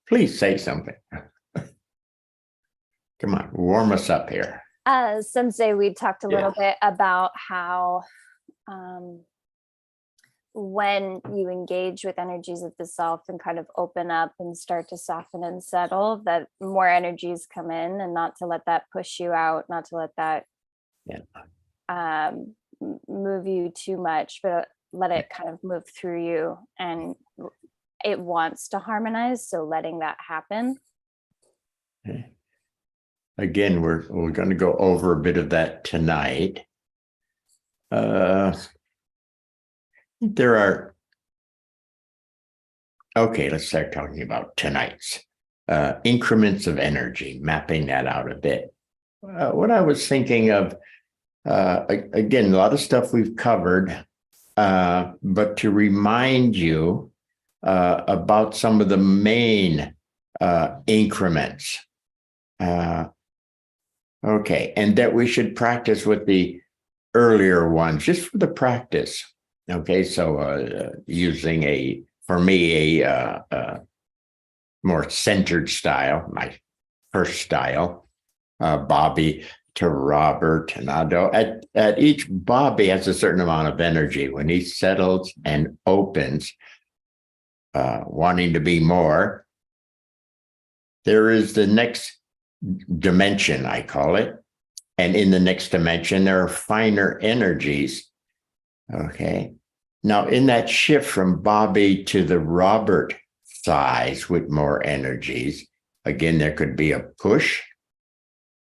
Please say something. Come on, warm us up here. Sensei, we talked a little bit about how when you engage with energies of the self and kind of open up and start to soften and settle, that more energies come in, and not to let that push you out, not to let that move you too much, but let it kind of move through you. And it wants to harmonize, so letting that happen. Okay. Again, we're going to go over a bit of that tonight. There are, okay, let's start talking about tonight's increments of energy, mapping that out a bit. What I was thinking of, again, a lot of stuff we've covered, but to remind you about some of the main increments. Okay, and that we should practice with the earlier ones, just for the practice. Okay, so using for me, a more centered style, my first style, Bobby to Robert to Nado. At each, Bobby has a certain amount of energy. When he settles and opens, wanting to be more, there is the next dimension, I call it. And in the next dimension, there are finer energies. Okay. Now, in that shift from Bobby to the Robert size with more energies, again, there could be a push.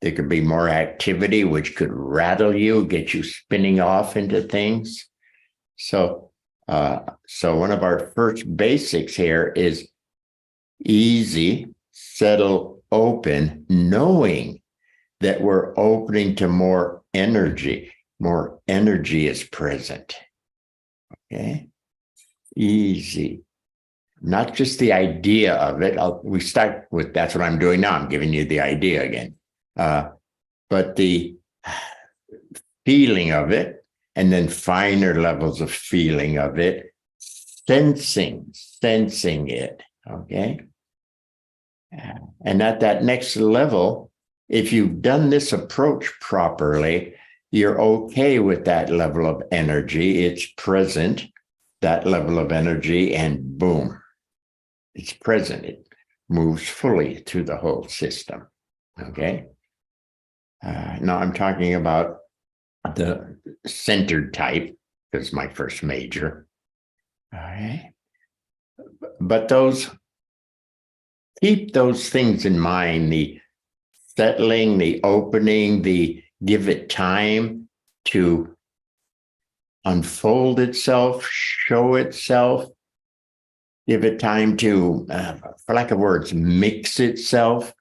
There could be more activity, which could rattle you, get you spinning off into things. So one of our first basics here is easy, settle, open, knowing that we're opening to more energy. More energy is present. Okay, easy. Not just the idea of it. We start with, that's what I'm doing now. I'm giving you the idea again. But the feeling of it, and then finer levels of feeling of it, sensing it. Okay. And at that next level, if you've done this approach properly, you're okay with that level of energy. It's present, that level of energy, and boom, it's present. It moves fully through the whole system. Okay. Now I'm talking about the centered type, because my first major. All right. But keep those things in mind, the settling, the opening, the give it time to unfold itself, show itself, give it time to, for lack of words, mix itself.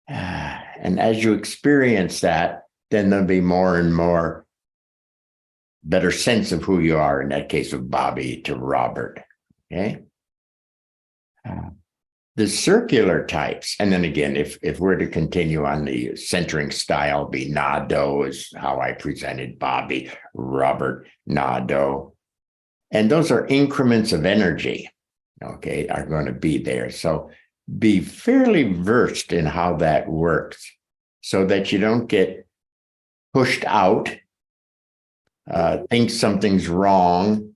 And as you experience that, then there'll be more and more better sense of who you are, in that case of Bobby to Robert. Okay. The circular types, and then again, if we're to continue on the centering style, be Nado is how I presented Bobby, Robert, Nado. And those are increments of energy, okay, are going to be there. So be fairly versed in how that works so that you don't get pushed out, think something's wrong.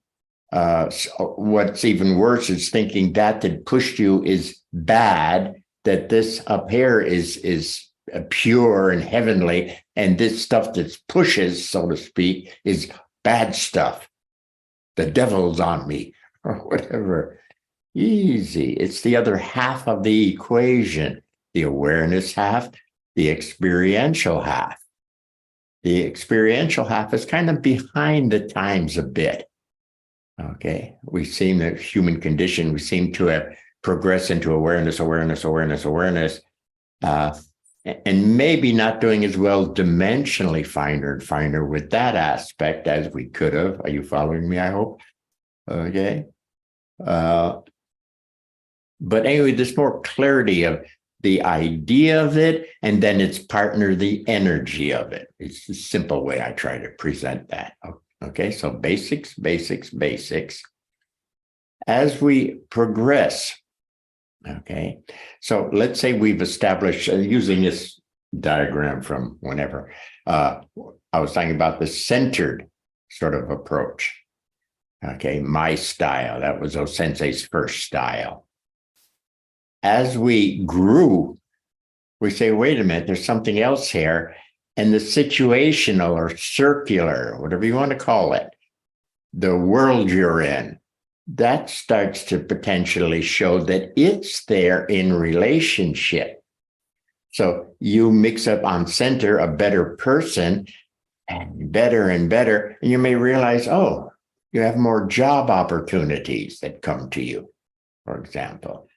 What's even worse is thinking that pushed you is bad, that this up here is pure and heavenly, and this stuff that pushes, so to speak, is bad stuff. The devil's on me, or whatever. Easy. It's the other half of the equation, the awareness half, the experiential half. The experiential half is kind of behind the times a bit. Okay, we seem, the human condition, we seem to have progressed into awareness, and maybe not doing as well dimensionally finer and finer with that aspect as we could have. Are you following me? I hope. Okay. But anyway, there's more clarity of the idea of it, and then its partner, the energy of it. It's the simple way I try to present that. Okay, so basics. As we progress Okay. So let's say we've established, using this diagram from whenever, I was talking about the centered sort of approach. Okay. My style. That was O-sensei's first style. As we grew, we say, wait a minute, there's something else here. And the situational or circular, whatever you want to call it, the world you're in, that starts to potentially show that it's there in relationship. So you mix up on center a better person and better, and you may realize, oh, you have more job opportunities that come to you, for example.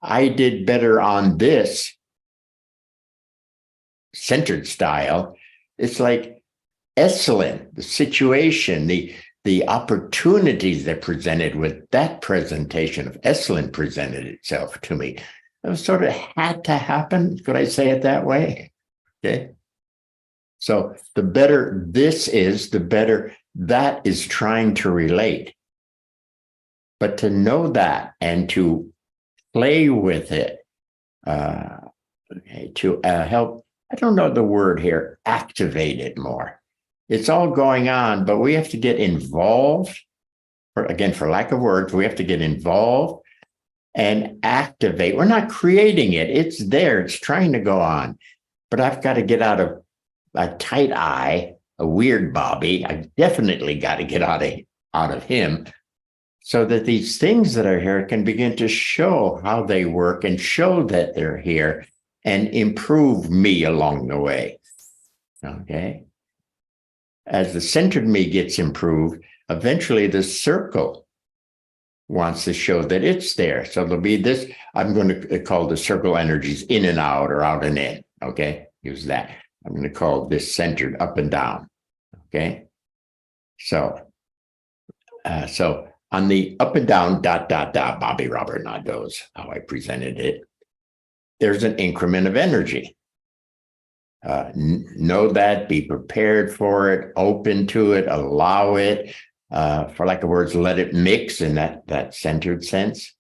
I did better on this centered style. It's like Esalen, the situation, the opportunities that presented with that presentation of Esalen presented itself to me. It was sort of had to happen. Could I say it that way? Okay. So the better this is, the better that is trying to relate. But to know that and to play with it, to help, I don't know the word here, activate it more. It's all going on, but we have to get involved. Again, for lack of words, we have to get involved and activate. We're not creating it. It's there. It's trying to go on. But I've got to get out of a tight eye, a weird Bobby. I definitely got to get out of him so that these things that are here can begin to show how they work and show that they're here and improve me along the way. Okay. As the centered me gets improved, eventually the circle wants to show that it's there. So there'll be this, I'm going to call the circle energies in and out or out and in. Okay. Use that. I'm going to call this centered up and down. Okay. So on the up and down, Bobby Robert Nadeau's how I presented it. There's an increment of energy. Know that, be prepared for it, open to it, allow it, for lack of words, let it mix in that centered sense.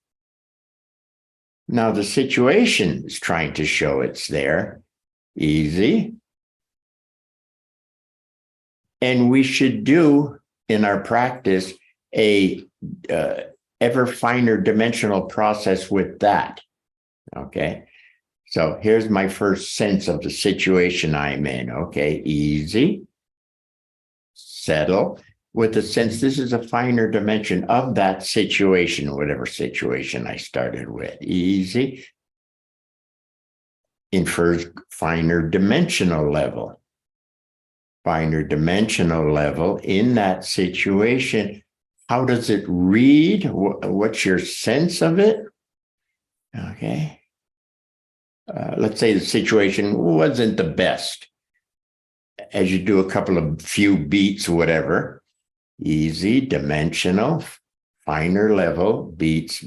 Now the situation is trying to show it's there. Easy. And we should do in our practice a ever finer dimensional process with that. Okay. So here's my first sense of the situation I'm in. Okay, easy, settle with the sense this is a finer dimension of that situation, whatever situation I started with. Easy infers finer dimensional level. Finer dimensional level in that situation. How does it read? What's your sense of it? Okay. Let's say the situation wasn't the best. As you do a couple of few beats, whatever, easy, dimensional, finer level, beats.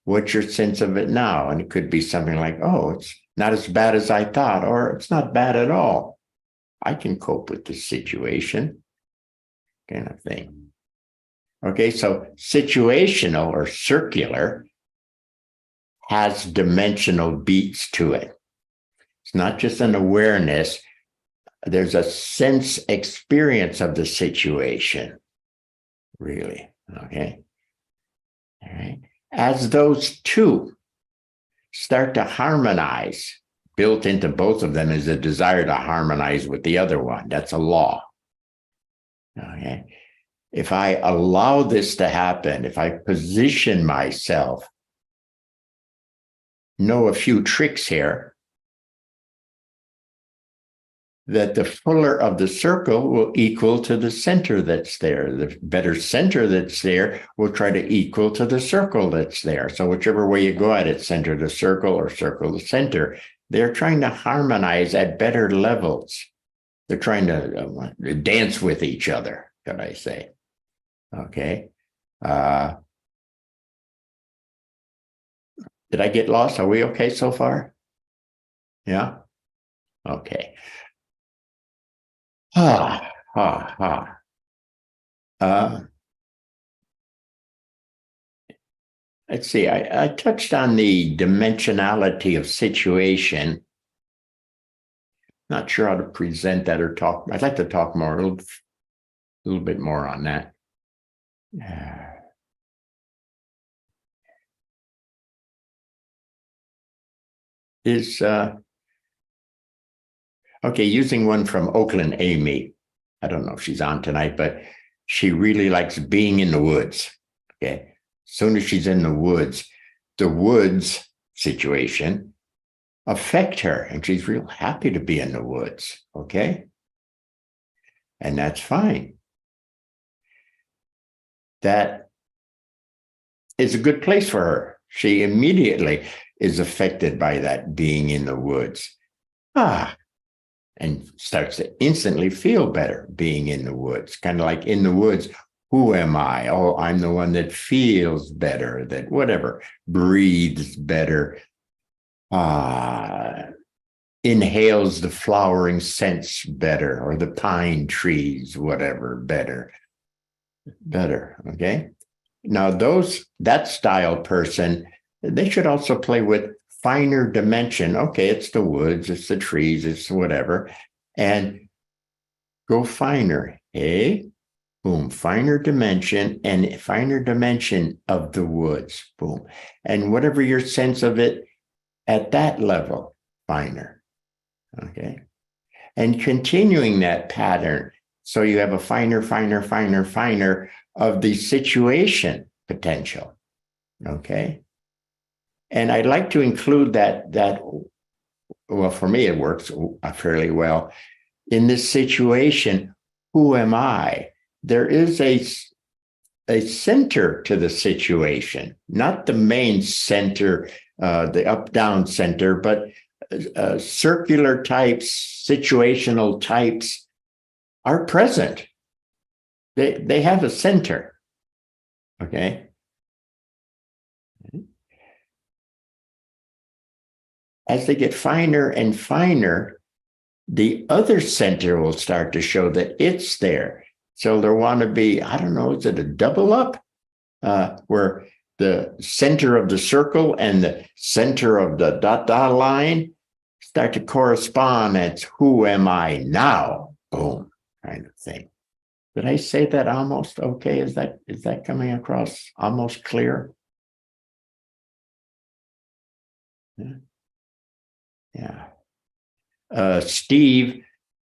What's your sense of it now? And it could be something like, oh, it's not as bad as I thought, or it's not bad at all. I can cope with this situation, kind of thing. Okay, so situational or circular has dimensional beats to it. It's not just an awareness. There's a sense experience of the situation, really. Okay. All right. As those two start to harmonize, built into both of them is a desire to harmonize with the other one. That's a law. Okay. If I allow this to happen, if I position myself, know a few tricks here, that the fuller of the circle will equal to the center that's there. The better center that's there will try to equal to the circle that's there. So whichever way you go at it, center to circle or circle to center, they're trying to harmonize at better levels. They're trying to dance with each other, could I say. Okay. Did I get lost? Are we okay so far? Yeah? Okay. let's see, I touched on the dimensionality of situation. Not sure how to present that or talk. I'd like to talk more, a little bit more on that. Is okay, using one from Oakland, Amy. I don't know if she's on tonight, but she really likes being in the woods. Okay. As soon as she's in the woods situation affect her, and she's real happy to be in the woods. Okay. And that's fine. That is a good place for her. She immediately is affected by that being in the woods. And starts to instantly feel better being in the woods. Kind of like in the woods, who am I? Oh, I'm the one that feels better, that whatever, breathes better, inhales the flowering scents better, or the pine trees, whatever, better, okay? Now that style person, they should also play with finer dimension. Okay, it's the woods, it's the trees, it's whatever, and go finer. Hey, boom, finer dimension and finer dimension of the woods, boom. And whatever your sense of it at that level, finer. Okay. And continuing that pattern. So you have a finer of the situation potential. Okay. And I'd like to include that, well, for me, it works fairly well. In this situation, who am I? There is a center to the situation, not the main center, the up-down center, but circular types, situational types are present. They have a center. Okay. As they get finer and finer, the other center will start to show that it's there. So there want to be, I don't know, is it a double up? Where the center of the circle and the center of the dot line start to correspond. That's who am I now? Boom, kind of thing. Did I say that almost okay? Is that coming across almost clear? Yeah. Steve,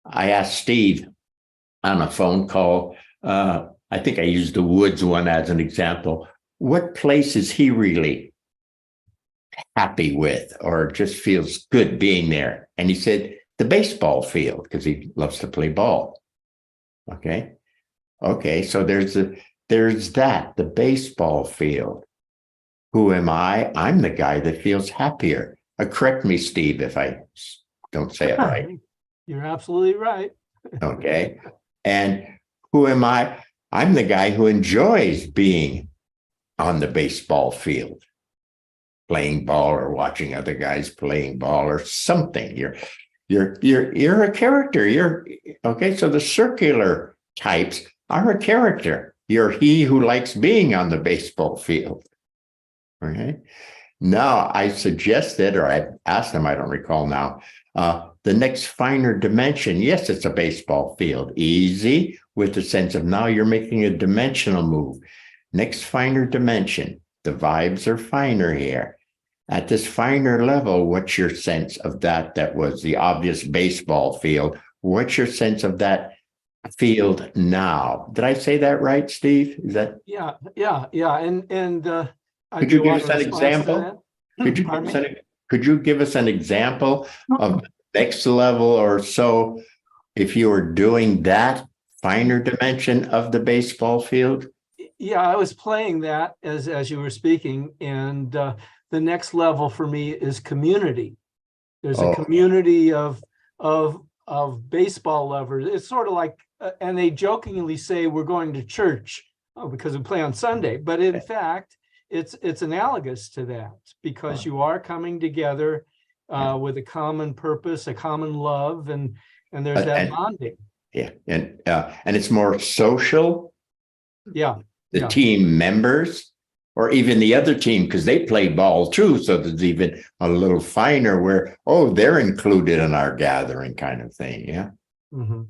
I asked Steve on a phone call. I think I used the woods one as an example. What place is he really happy with or just feels good being there? And he said, the baseball field, because he loves to play ball. Okay. So there's that, the baseball field. Who am I? I'm the guy that feels happier. Correct me, Steve, if I don't say it right. You're absolutely right. Okay. And who am I? I'm the guy who enjoys being on the baseball field, playing ball or watching other guys playing ball or something. You're a character. Okay. So the circular types are a character. You're he who likes being on the baseball field. Okay. Now I suggested, or I asked him, I don't recall now, the next finer dimension. Yes, it's a baseball field. Easy, with the sense of now you're making a dimensional move. Next finer dimension. The vibes are finer here. At this finer level, what's your sense of that? That was the obvious baseball field. What's your sense of that field now? Did I say that right, Steve? Is that? Yeah. And could you give us an example? Could you give us an example of the next level or so if you were doing that finer dimension of the baseball field? Yeah, I was playing that as you were speaking, and the next level for me is community. There's a community of baseball lovers. It's sort of like, and they jokingly say we're going to church because we play on Sunday, but in fact, it's analogous to that because you are coming together with a common purpose, a common love, and there's that bonding. Yeah, and it's more social. Yeah. The team members or even the other team, because they play ball too. So there's even a little finer where, oh, they're included in our gathering kind of thing. Yeah. Mhm.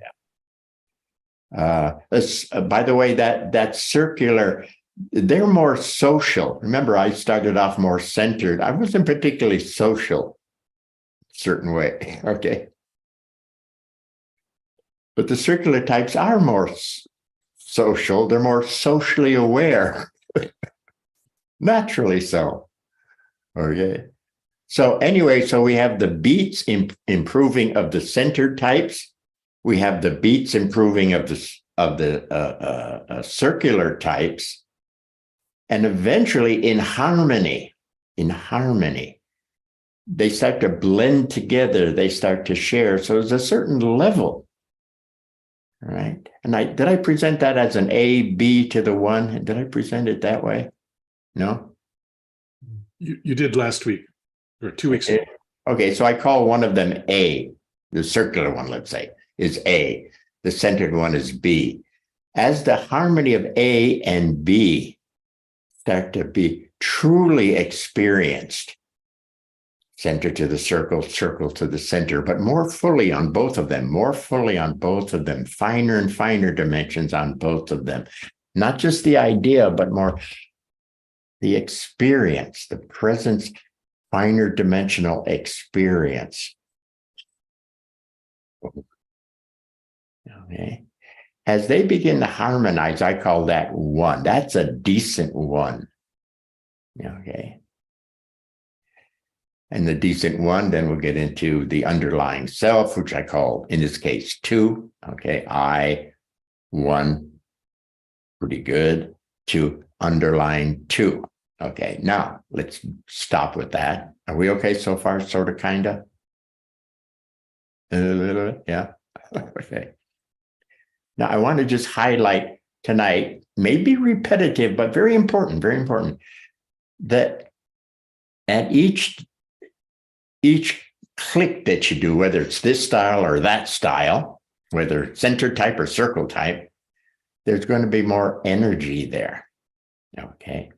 By the way, that circular, they're more social. Remember, I started off more centered. I wasn't particularly social, certain way. Okay. But the circular types are more social. They're more socially aware. Naturally so. Okay. So anyway, so we have the beats improving of the centered types. We have the beats improving of the circular types, and eventually in harmony, they start to blend together. They start to share. So there's a certain level, all right? And did I present that as an A, B to the one? Did I present it that way? No. You did last week or 2 weeks ago. Okay, so I call one of them A. The circular one, let's say, is A. The centered one is B. As the harmony of A and B start to be truly experienced, center to the circle, circle to the center, but more fully on both of them, finer and finer dimensions on both of them. Not just the idea, but more the experience, the presence, finer dimensional experience. Okay. As they begin to harmonize, I call that one. That's a decent one. Okay. And the decent one, then we'll get into the underlying self, which I call, in this case, two. Okay. I, one, pretty good. Two, underlying two. Okay. Now let's stop with that. Are we okay so far? Sort of, kind of? Yeah. Okay. Now, I want to just highlight tonight, maybe repetitive, but very important, that at each click that you do, whether it's this style or that style, whether center type or circle type, there's going to be more energy there. Okay.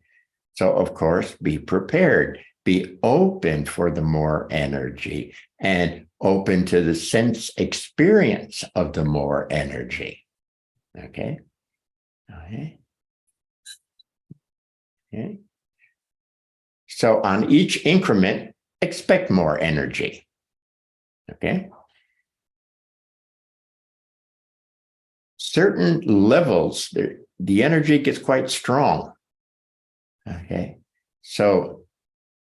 So, of course, be prepared, be open for the more energy and open to the sense experience of the more energy. Okay. Okay. Okay. So on each increment, expect more energy. Okay. Certain levels, the energy gets quite strong. Okay. So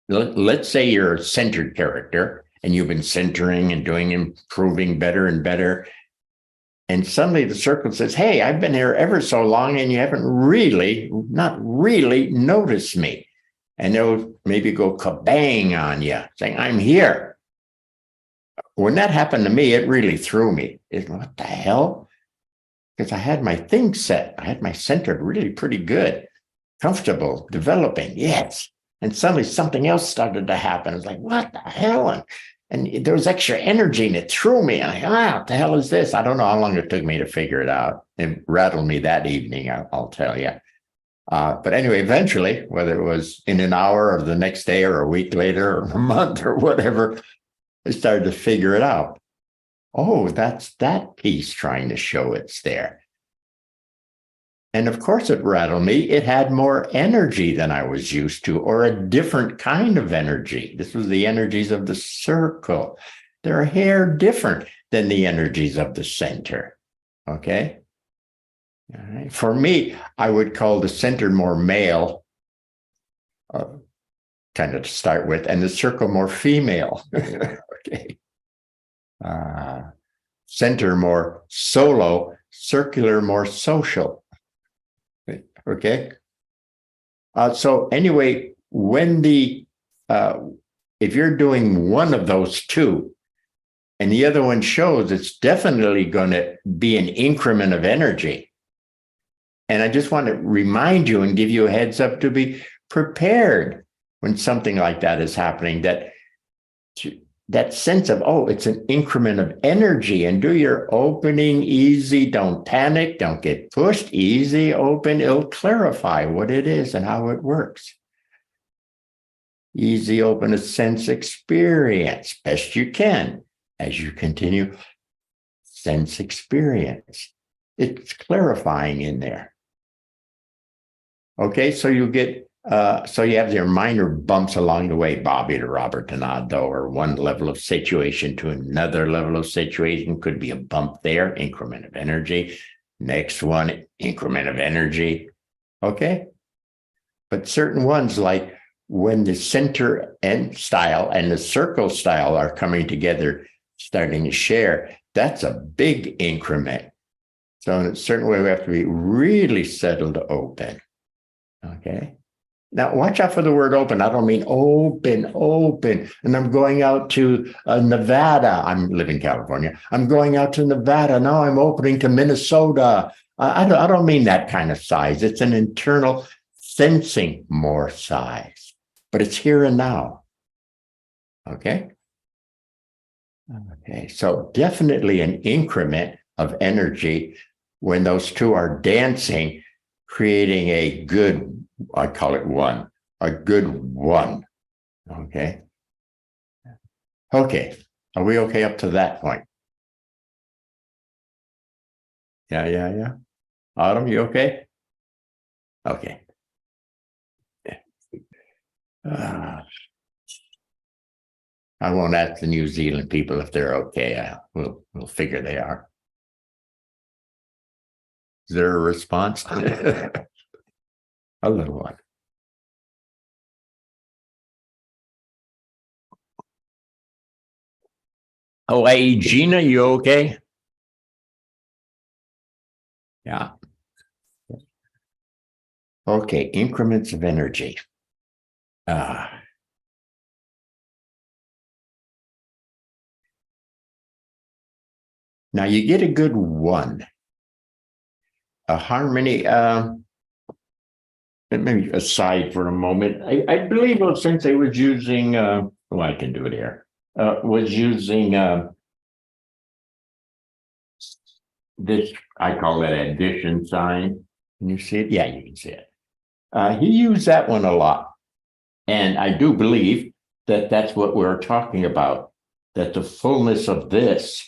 let's say you're a centered character and you've been centering and improving better and better. And suddenly the circle says, hey, I've been here ever so long and you haven't not really noticed me. And they'll maybe go kabang on you, saying, I'm here. When that happened to me, it really threw me. What the hell? Because I had my thing set. I had my centered really pretty good, comfortable, developing, yes. And suddenly something else started to happen. It's like, what the hell? And there was extra energy and it threw me. And what the hell is this? I don't know how long it took me to figure it out. It rattled me that evening, I'll tell you. But anyway, eventually, whether it was in an hour or the next day or a week later or a month or whatever, I started to figure it out. Oh, that's that piece trying to show it's there. And of course, it rattled me. It had more energy than I was used to, or a different kind of energy. This was the energies of the circle. They're a hair different than the energies of the center. Okay. All right. For me, I would call the center more male, kind of to start with, and the circle more female. Okay. Center more solo, circular more social. Okay. So anyway, when if you're doing one of those two and the other one shows, it's definitely going to be an increment of energy. And I just want to remind you and give you a heads up to be prepared when something like that is happening, that that sense of, oh, it's an increment of energy, and do your opening easy. Don't panic. Don't get pushed. Easy, open. It'll clarify what it is and how it works. Easy, open, a sense experience best you can. As you continue, sense experience. It's clarifying in there. Okay, so you get, so you have your minor bumps along the way, Bobby to Robert to Nado, or one level of situation to another level of situation. Could be a bump there, increment of energy. Next one, increment of energy. Okay, but certain ones, like when the center and style and the circle style are coming together, starting to share, that's a big increment. So in a certain way, we have to be really settled to open. Okay. Now, watch out for the word open. I don't mean open, open. And I'm going out to Nevada. I live in California. I'm going out to Nevada. Now I'm opening to Minnesota. I don't mean that kind of size. It's an internal sensing more size, but it's here and now. Okay. Okay. So definitely an increment of energy when those two are dancing, creating a good, I call it one, a good one. Okay. Okay. Are we okay up to that point? Yeah. Autumn, you okay? Okay. I won't ask the New Zealand people if they're okay. We'll figure they are. Is there a response? A little one. Oh, hey, Gina, you okay? Yeah. Okay, increments of energy. Now you get a good one. A harmony, maybe aside for a moment, I believe since I was using, I can do it here, was using this, I call it addition sign. Can you see it? Yeah, you can see it. He used that one a lot. And I do believe that that's what we're talking about, that the fullness of this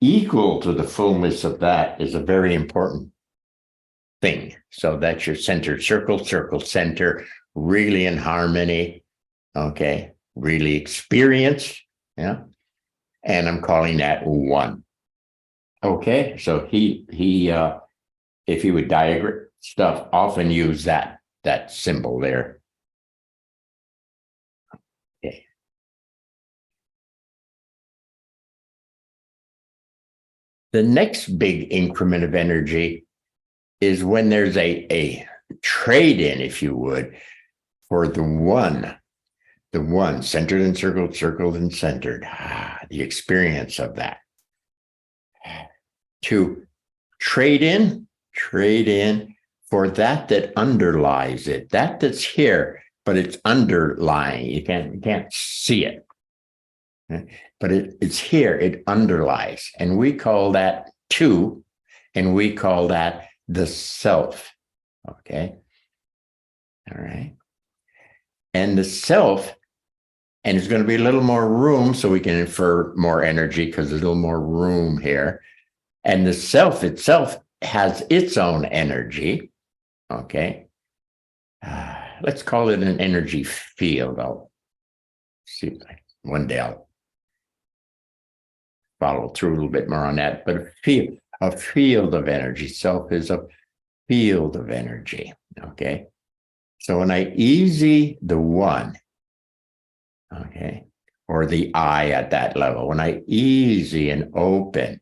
equal to the fullness of that is a very important thing. So that's your center, circle, center, really in harmony. Okay. Really experienced. Yeah. And I'm calling that one. Okay. So he if he would diagram stuff, often use that symbol there. Okay. The next big increment of energy is when there's a trade-in, if you would, for the one centered and circled, circled and centered. The experience of that. To trade in for that underlies it, that's here, but it's underlying. You can't see it. But it's here, it underlies. And we call that two, and we call that the self. Okay. All right. And the self, and there's going to be a little more room so we can infer more energy because there's a little more room here. And the self itself has its own energy. Okay. Let's call it an energy field. I'll see one day I'll follow through a little bit more on that, but a field of energy. Self is a field of energy. Okay. So when I easy the one, okay, or the I at that level, when I easy and open,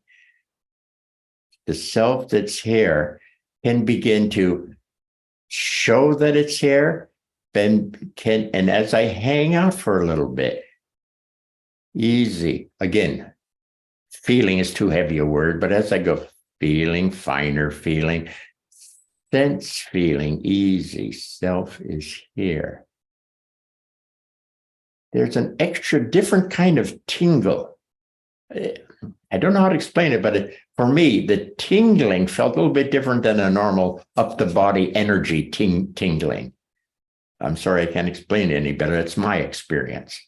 the self that's here can begin to show that it's here, and as I hang out for a little bit, easy, again, feeling is too heavy a word, but as I go feeling, finer feeling, sense feeling, easy, self is here. there's an extra different kind of tingle. I don't know how to explain it, but for me, the tingling felt a little bit different than a normal up the body energy tingling. I'm sorry, I can't explain it any better. It's my experience.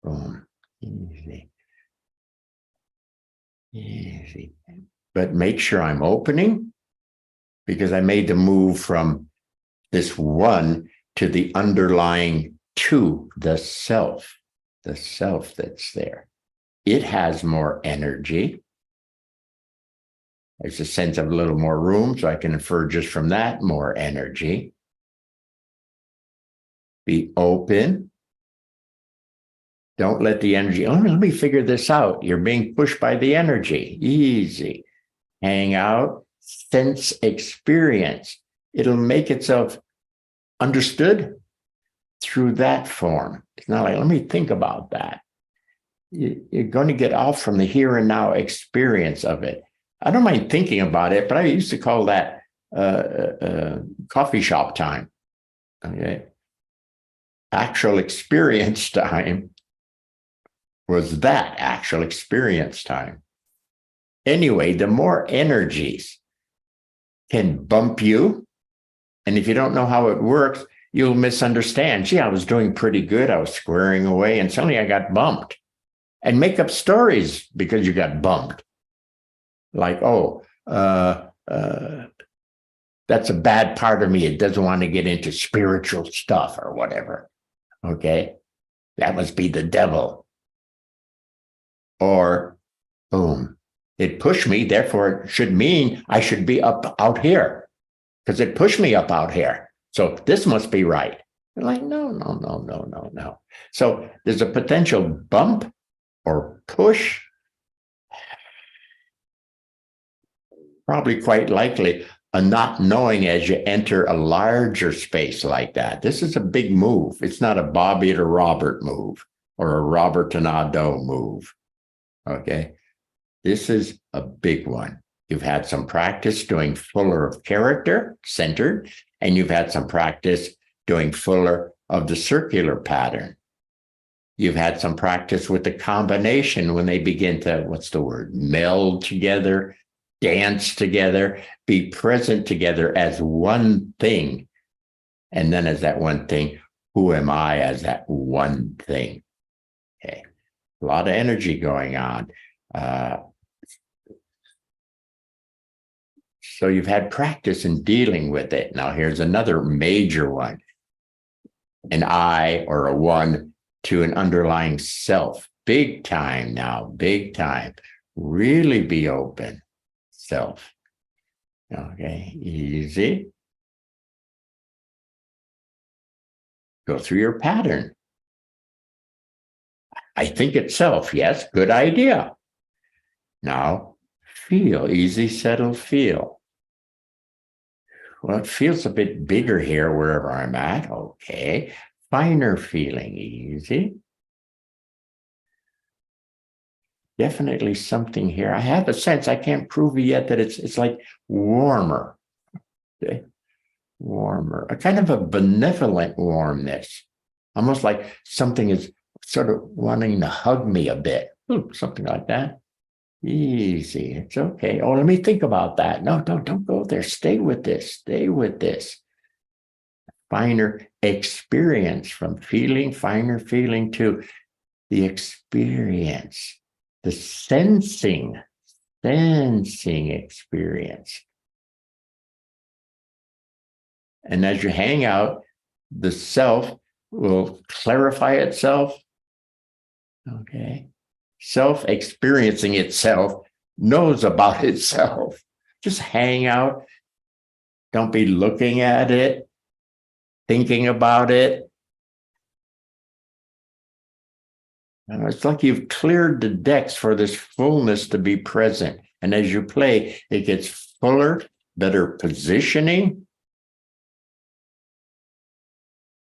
Boom. Easy. Easy. But make sure I'm opening, because I made the move from this one to the underlying two, the self that's there. It has more energy. There's a sense of a little more room, so I can infer just from that more energy. Be open. Don't let the energy, oh, let me figure this out. You're being pushed by the energy. Easy. Hang out, sense experience. It'll make itself understood through that form. It's not like, let me think about that. You're going to get off from the here and now experience of it. I don't mind thinking about it, but I used to call that coffee shop time. Okay. Actual experience time was that actual experience time. Anyway, the more energies can bump you. And if you don't know how it works, you'll misunderstand. Gee, I was doing pretty good. I was squaring away, and suddenly I got bumped. And make up stories because you got bumped. Like, that's a bad part of me. It doesn't want to get into spiritual stuff or whatever. Okay. That must be the devil. Or, boom, it pushed me. Therefore, it should mean I should be up out here because it pushed me up out here. So this must be right. You're like, no. So there's a potential bump or push, probably quite likely a not knowing as you enter a larger space like that. This is a big move. It's not a Bobby to Robert move or a Robert to Nadeau move. Okay. This is a big one. You've had some practice doing fuller of character, centered, and you've had some practice doing fuller of the circular pattern. You've had some practice with the combination when they begin to, meld together, dance together, be present together as one thing. And then as that one thing, who am I as that one thing? Okay. A lot of energy going on. So you've had practice in dealing with it. Now here's another major one. An I or a one to an underlying self. Big time now, big time. Really be open. Self. Okay, easy. Go through your pattern. I think it's self. Yes, good idea. Now, feel, easy, settle, feel. Well, it feels a bit bigger here wherever I'm at. Okay. Finer feeling, easy. Definitely something here. I have a sense, I can't prove it yet, that it's like warmer. Okay. Warmer, a kind of a benevolent warmness, almost like something is sort of wanting to hug me a bit. Something like that. Easy. It's okay. Oh, let me think about that. No, don't go there. Stay with this. Stay with this. Finer experience from feeling, finer feeling to the experience, the sensing experience. And as you hang out, the self will clarify itself. Okay. Self experiencing itself knows about itself. Just hang out. Don't be looking at it, thinking about it. And it's like you've cleared the decks for this fullness to be present. And as you play, it gets fuller, better positioning.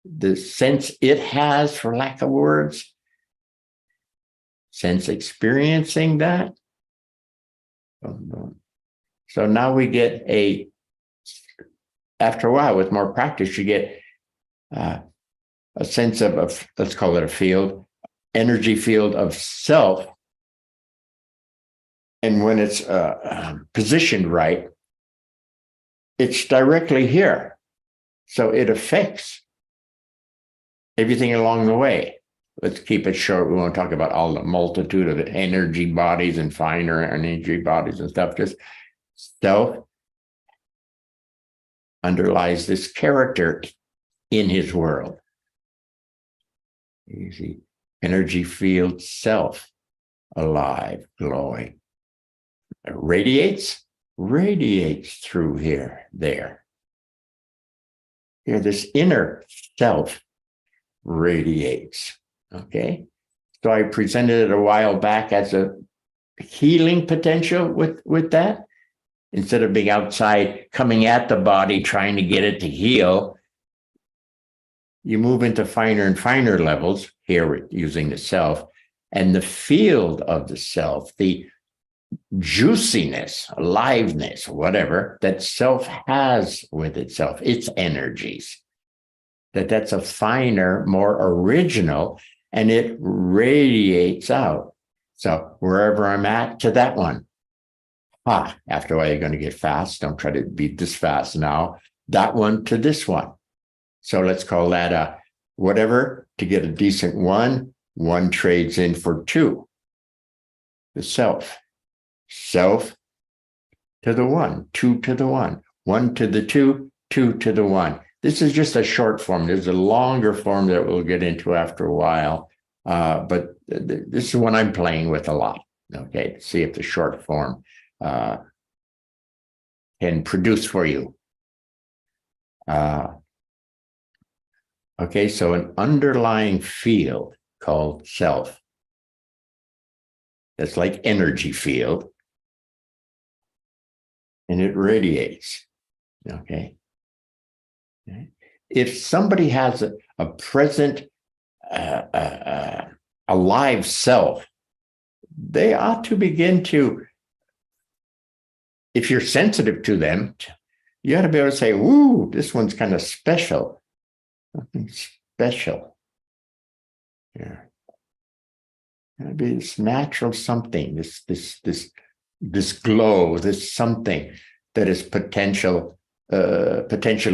The sense it has, for lack of words, sense experiencing that. So now we get after a while with more practice, you get a sense of, let's call it a field, energy field of self. And when it's positioned right, it's directly here. So it affects everything along the way. Let's keep it short. We won't talk about all the multitude of energy bodies and finer energy bodies and stuff. Just self underlies this character in his world. You see, energy field self, alive, glowing. Radiates through here, there. Here, this inner self radiates. Okay. So I presented it a while back as a healing potential with that. Instead of being outside, coming at the body, trying to get it to heal, you move into finer and finer levels here using the self, and the field of the self, the juiciness, aliveness, whatever that self has with itself, its energies, that's a finer, more original, and it radiates out. So wherever I'm at, to that one. After a while, you're going to get fast. Don't try to be this fast now. That one to this one. So let's call that a whatever. To get a decent one trades in for two. The self. Self to the one, two to the one to the two to the one. This is just a short form. There's a longer form that we'll get into after a while. But this is one I'm playing with a lot. Okay, to see if the short form can produce for you. Okay, so an underlying field called self. That's like energy field. And it radiates. Okay. If somebody has a present, alive self, they ought to begin to, if you're sensitive to them, you ought to be able to say, "Woo, this one's kind of special." Something special. Yeah. It'd be this natural something, this glow, this something that is potentially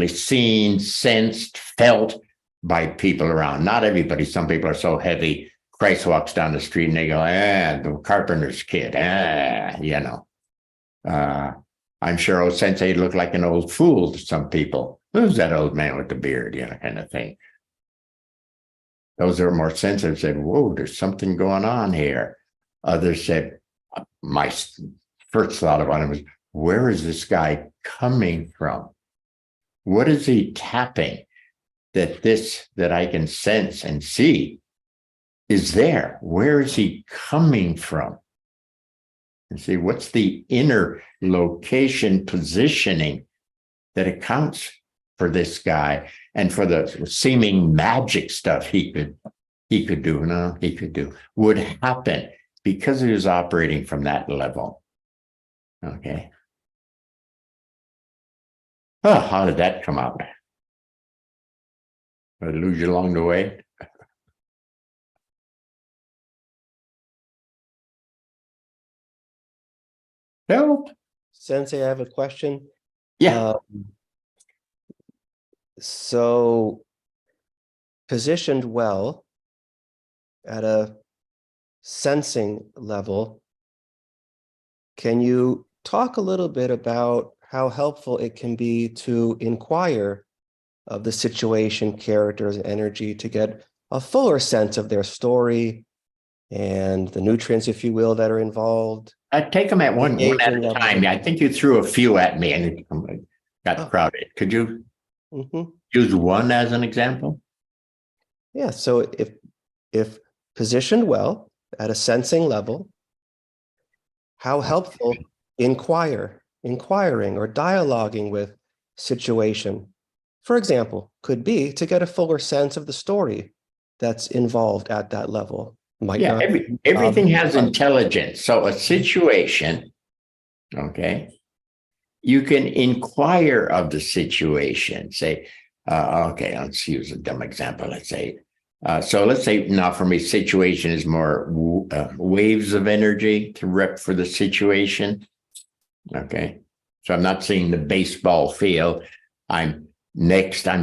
seen, sensed, felt by people around. Not everybody. Some people are so heavy. Christ walks down the street and they go, the carpenter's kid, you know. I'm sure old Sensei looked like an old fool to some people. Who's that old man with the beard, you know, kind of thing. Those that are more sensitive said, whoa, there's something going on here. Others said, my first thought about him was, where is this guy coming from? What is he tapping that I can sense and see is there? Where is he coming from? And see, what's the inner location positioning that accounts for this guy and for the seeming magic stuff he could do, would happen because he was operating from that level. Okay. Oh, how did that come out? Did I lose you along the way? Help. Sensei, I have a question. Yeah. So positioned well at a sensing level, can you talk a little bit about how helpful it can be to inquire of the situation, characters, and energy to get a fuller sense of their story and the nutrients, if you will, that are involved? I take them at one at a time. I think you threw a few at me and it got crowded. Could you use one as an example? Yeah. So if positioned well at a sensing level, how helpful inquiring or dialoguing with situation, for example, could be to get a fuller sense of the story that's involved at that level. Everything has intelligence. So a situation, okay, you can inquire of the situation. Say, Okay, let's use a dumb example. Let's say, so let's say now for me, situation is more waves of energy to rep for the situation. Okay, so I'm not seeing the baseball field. I'm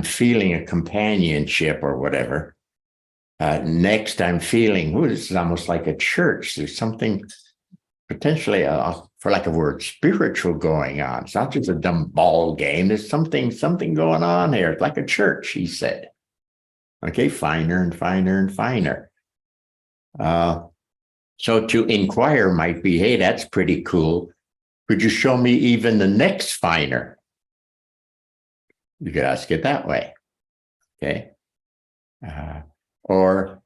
feeling a companionship or whatever. Next, I'm feeling, this is almost like a church. There's something potentially, for lack of a word, spiritual going on. It's not just a dumb ball game. There's something going on here. It's like a church, he said. Okay, finer and finer and finer. So to inquire might be, hey, that's pretty cool. Could you show me even the next finer? You could ask it that way. Okay. Or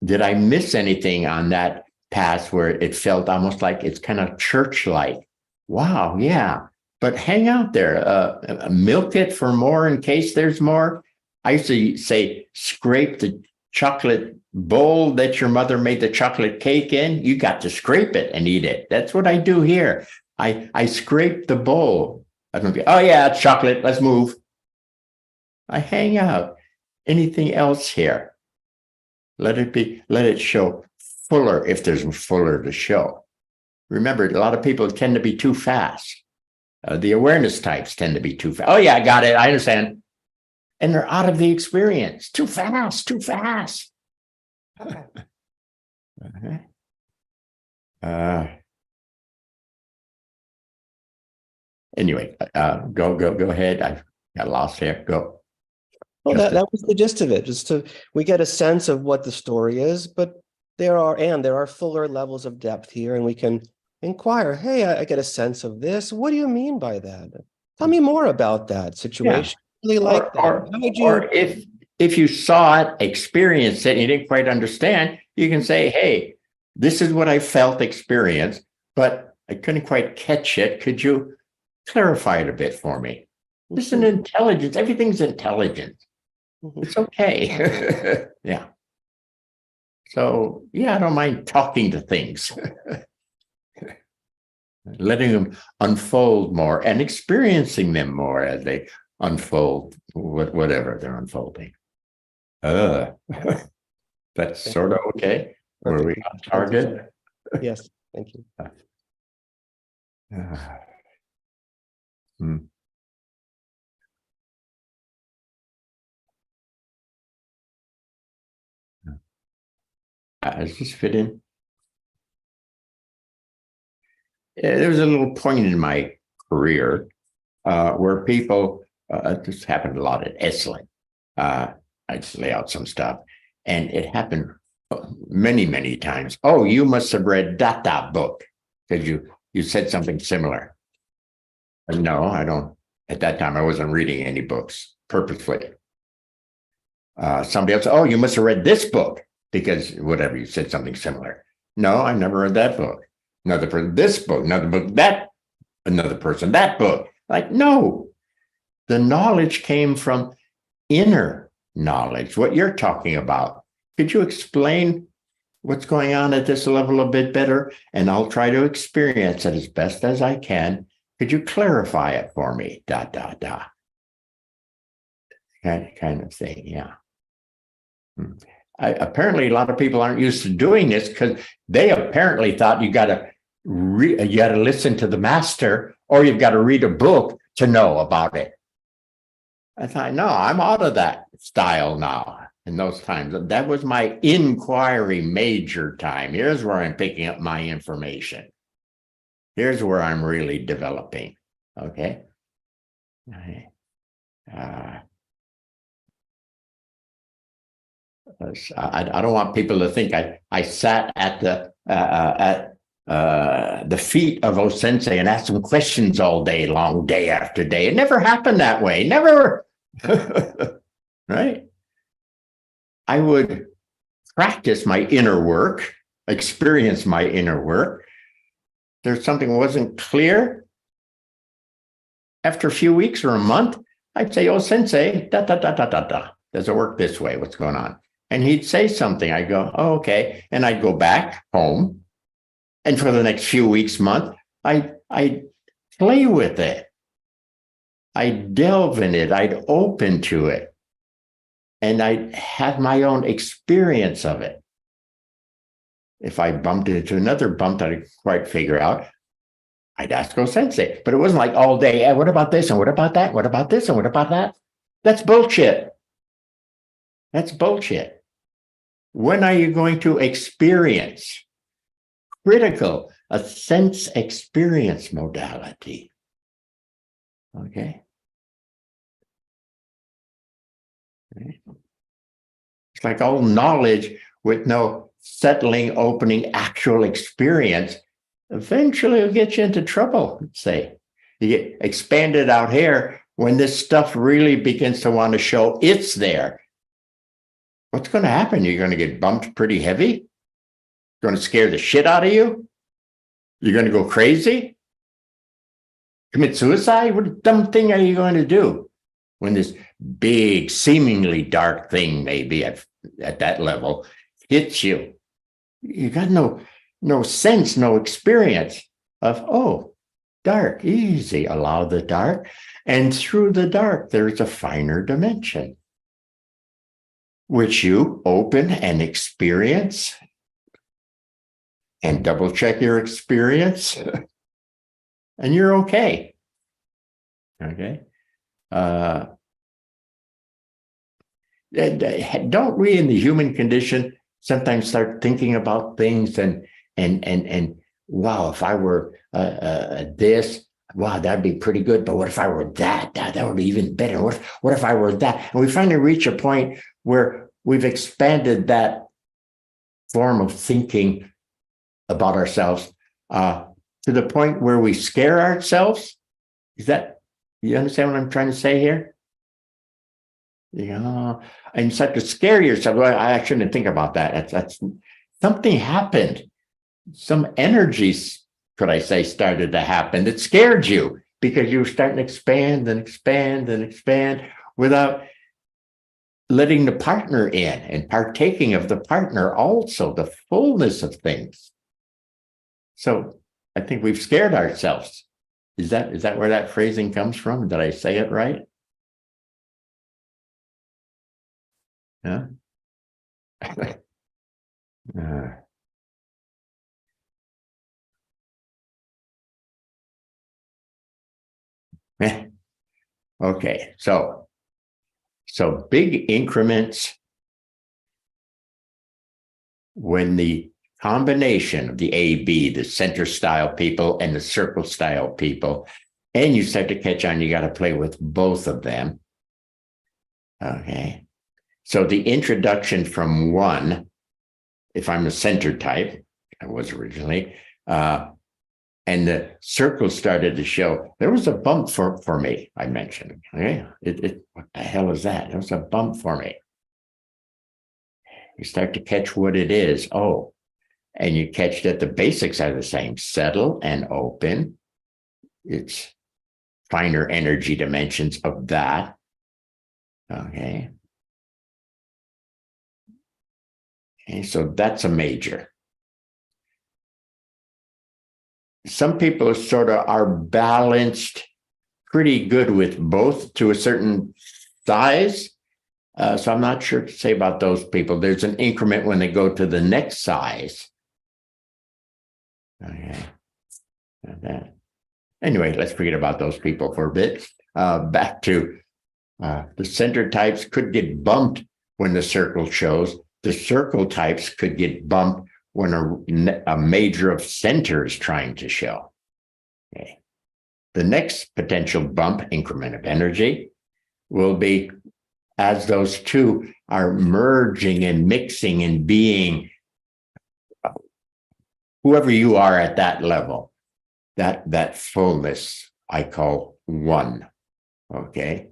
did I miss anything on that path where it felt almost like it's kind of church-like? Wow, yeah. But hang out there, milk it for more in case there's more. I used to say, scrape the chocolate bowl that your mother made the chocolate cake in. You got to scrape it and eat it. That's what I do here. I scrape the bowl. I don't go, oh yeah, it's chocolate. Let's move. I hang out. Anything else here? Let it show fuller if there's fuller to show. Remember, a lot of people tend to be too fast. The awareness types tend to be too fast. Oh yeah, I got it. I understand. And they're out of the experience. Too fast, too fast. Okay. Anyway, go ahead. I got lost here. Go. Well, that was the gist of it. We get a sense of what the story is, but there are fuller levels of depth here, and we can inquire, hey, I get a sense of this. What do you mean by that? Tell me more about that situation. Really like that. Or if you saw it, experienced it, and you didn't quite understand, you can say, hey, this is what I felt, experienced, but I couldn't quite catch it. Could you clarify it a bit for me? This is intelligence. Everything's intelligent. It's okay. Yeah. So, yeah, I don't mind talking to things. Letting them unfold more and experiencing them more as they unfold, whatever they're unfolding. That's sort of okay. Were we on target? Yes, thank you. Does this fit in? There was a little point in my career where people, this happened a lot at Esalen. I just lay out some stuff, and it happened many, many times. Oh, you must have read that book because you said something similar. And no, I don't. At that time, I wasn't reading any books purposefully. Somebody else, oh, you must have read this book because whatever, you said something similar. No, I never read that book. Another person, this book, another book, that, another person, that book. Like, no, the knowledge came from inner knowledge, what you're talking about. Could you explain what's going on at this level a bit better? And I'll try to experience it as best as I can. Could you clarify it for me? ... Kind of thing, yeah. Apparently, a lot of people aren't used to doing this because they apparently thought you got to listen to the master or you've got to read a book to know about it. I thought, no, I'm out of that style now. In those times, that was my inquiry major time. Here's where I'm picking up my information. Here's where I'm really developing. Okay. I don't want people to think I sat at the feet of O-sensei and asked him questions all day long, day after day. It never happened that way. Never. Right? I would practice my inner work, experience my inner work. There's something wasn't clear. After a few weeks or a month, I'd say, "O-sensei, does it work this way? What's going on?" And he'd say something. I'd go, "Oh, okay." And I'd go back home. And for the next few weeks, month, I'd play with it. I'd delve in it, I'd open to it, and I'd have my own experience of it. If I bumped into another bump that I couldn't quite figure out, I'd ask Go Sensei. But it wasn't like all day, hey, what about this? And what about that? What about this? And what about that? That's bullshit. That's bullshit. When are you going to experience? Critical, a sense experience modality. Okay. It's like all knowledge with no settling, opening, actual experience. Eventually it'll get you into trouble, say. You get expanded out here when this stuff really begins to want to show it's there. What's going to happen? You're going to get bumped pretty heavy? Going to scare the shit out of you? You're going to go crazy? Commit suicide? What dumb thing are you going to do when this big, seemingly dark thing, maybe at that level, hits you? You got no sense, no experience of, oh, dark, easy, allow the dark. And through the dark, there's a finer dimension, which you open and experience and double check your experience, and you're okay. Okay. Don't we in the human condition sometimes start thinking about things and wow, if I were this, wow, that'd be pretty good. But what if I were that? That would be even better. What if I were that? And we finally reach a point where we've expanded that form of thinking about ourselves to the point where we scare ourselves. Is that, you understand what I'm trying to say here? And you start to scare yourself. Well, I shouldn't think about that. That's something happened. Some energies, could I say, started to happen that scared you because you were starting to expand and expand and expand without letting the partner in and partaking of the partner also, the fullness of things. So I think we've scared ourselves. Is that where that phrasing comes from? Did I say it right? Yeah. Okay, so big increments when the combination of the AB, the center style people and the circle style people, and you start to catch on, you got to play with both of them. Okay. So the introduction from one, if I'm a center type, I was originally, and the circle started to show, there was a bump for me, I mentioned. Okay. What the hell is that? There was a bump for me. You start to catch what it is. Oh, and you catch that the basics are the same, settle and open. It's finer energy dimensions of that. Okay. And so that's a major. Some people sort of are balanced pretty good with both to a certain size. So I'm not sure to say about those people. There's an increment when they go to the next size. Okay. Anyway, let's forget about those people for a bit. Back to the center types could get bumped when the circle shows. The circle types could get bumped when a major of center is trying to show. Okay. The next potential bump increment of energy will be as those two are merging and mixing and being whoever you are at that level, that fullness I call one. Okay.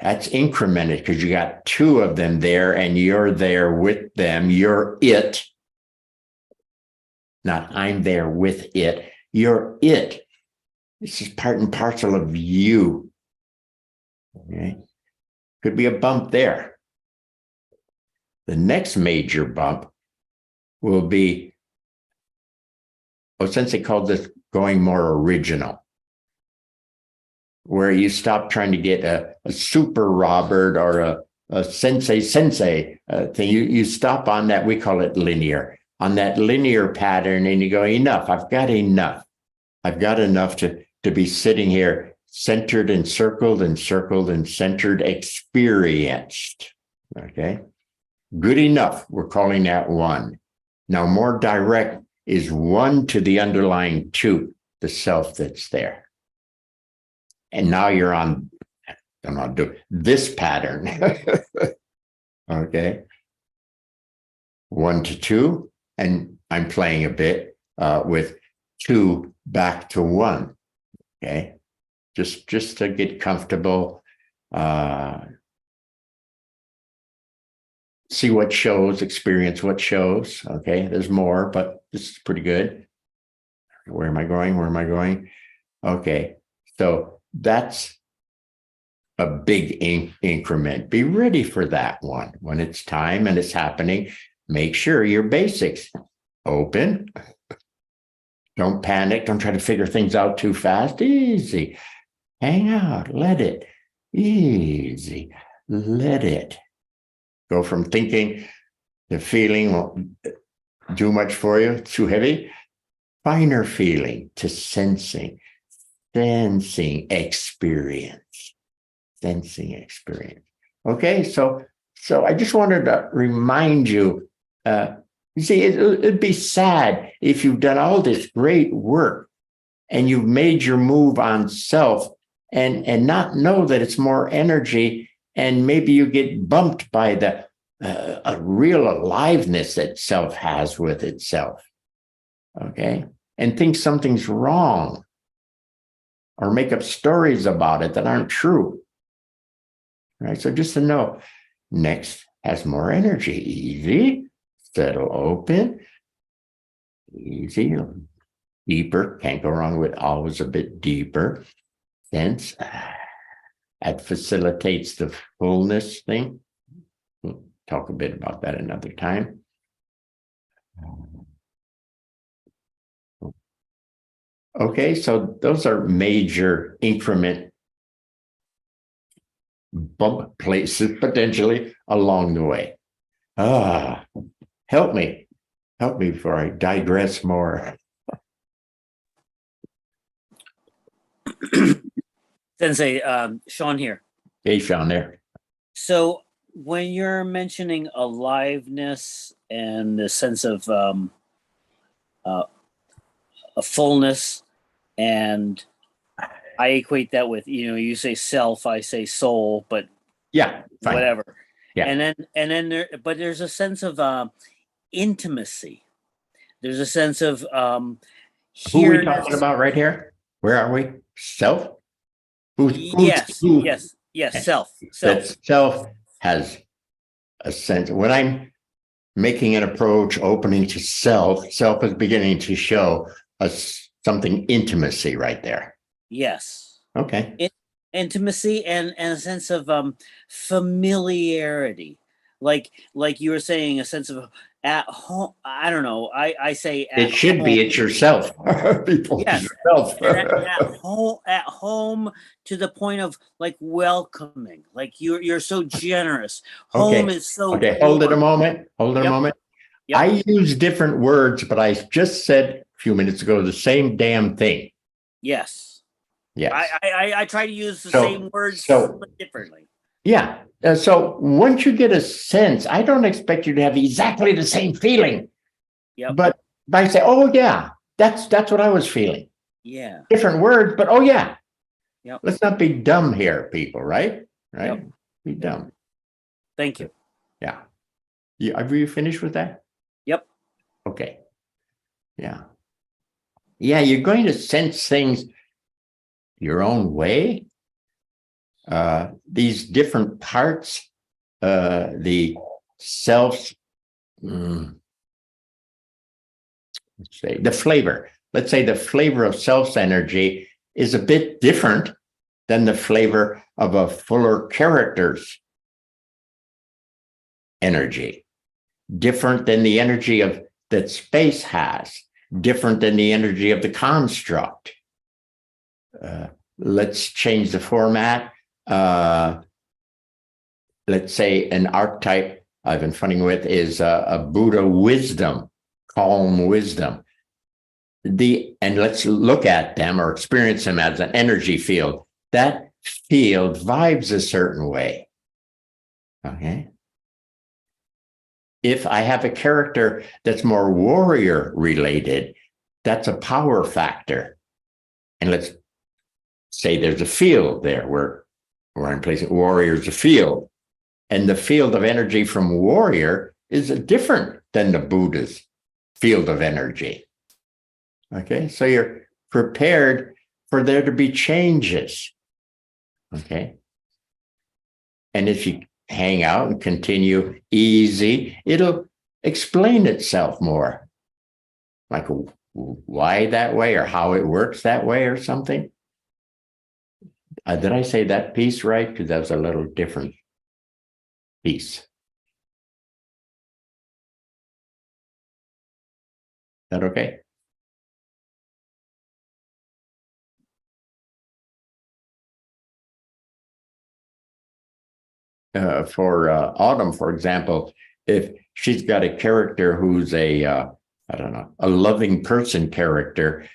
That's incremented because you got two of them there and you're there with them. You're it. Not I'm there with it. You're it. This is part and parcel of you. Okay. Could be a bump there. The next major bump will be, since they called this going more original. where you stop trying to get a super Robert or a sensei thing. You stop on that. We call it linear, on that linear pattern, and you go, enough. I've got enough. I've got enough to be sitting here centered and circled and circled and centered, experienced. Okay. Good enough. We're calling that one. Now, more direct is one to the underlying two, the self that's there. And now you're on, I'm not doing this pattern. Okay. 1 to 2. And I'm playing a bit with 2 back to 1. Okay. Just to get comfortable. See what shows, experience what shows. Okay. There's more, but this is pretty good. Where am I going? Where am I going? Okay. So that's a big increment. Be ready for that one when it's time and it's happening. Make sure your basics open. Don't panic. Don't try to figure things out too fast. Easy. Hang out. Let it. Easy. Let it. Go from thinking to feeling won't do much for you. Too heavy. Finer feeling to sensing. Sensing experience. Sensing experience. Okay, so I just wanted to remind you, you see, it'd be sad if you've done all this great work and you've made your move on self and not know that it's more energy, and maybe you get bumped by the a real aliveness that self has with itself. Okay, and think something's wrong, or make up stories about it that aren't true. Right. So just to know, next has more energy. Easy, settle, open, easy, deeper. Can't go wrong with always a bit deeper. Sense. That facilitates the fullness thing. We'll talk a bit about that another time. Okay, so those are major increment bump places potentially along the way. Help me before I digress more. Sensei, Sean here. Hey, Sean there. So when you're mentioning aliveness and the sense of a fullness, and I equate that with, you say self, I say soul, but Yeah, fine. whatever. Yeah. And then but there's a sense of intimacy. There's a sense of Who are we talking about right here? Where are we? Self? Yes, who? yes, self. That self has a sense. When I'm making an approach, opening to self is beginning to show us something intimacy right there. Yes. Okay. Intimacy and a sense of familiarity, like you were saying, a sense of at home. I don't know. I say It should be. It's yourself. People. Yes. Yourself. at home to the point of like welcoming, like you're so generous. Okay. Home is so. Okay. Hold it a moment. Hold it a Yep. moment. Yep. I use different words, but I just said a few minutes ago the same damn thing. Yes. Yes. I try to use the same words differently. Yeah. So once you get a sense, I don't expect you to have exactly the same feeling. Yep. But I say, oh yeah, that's what I was feeling. Yeah. Different words, but oh yeah. Yep. Let's not be dumb here, people, right? Right? Yep. Be dumb. Thank you. Yeah. Are you finished with that? Yep. Okay. Yeah. Yeah, you're going to sense things your own way. These different parts, the self, let's say the flavor. Let's say the flavor of self's energy is a bit different than the flavor of a fuller character's energy. Different than the energy of that space has. Different than the energy of the construct. let's change the format. Let's say an archetype I've been funning with is a Buddha wisdom, calm wisdom. And let's look at them or experience them as an energy field. That field vibes a certain way. Okay. If I have a character that's more warrior related, that's a power factor. And let's say there's a field there where I'm placing warrior's a field. And the field of energy from warrior is different than the Buddha's field of energy. Okay, so you're prepared for there to be changes. Okay. And if you hang out and continue easy, it'll explain itself more. Like why that way or how it works that way or something. Did I say that piece right? Because that was a little different piece. Is that okay? For Autumn, for example, if she's got a character who's a loving person character,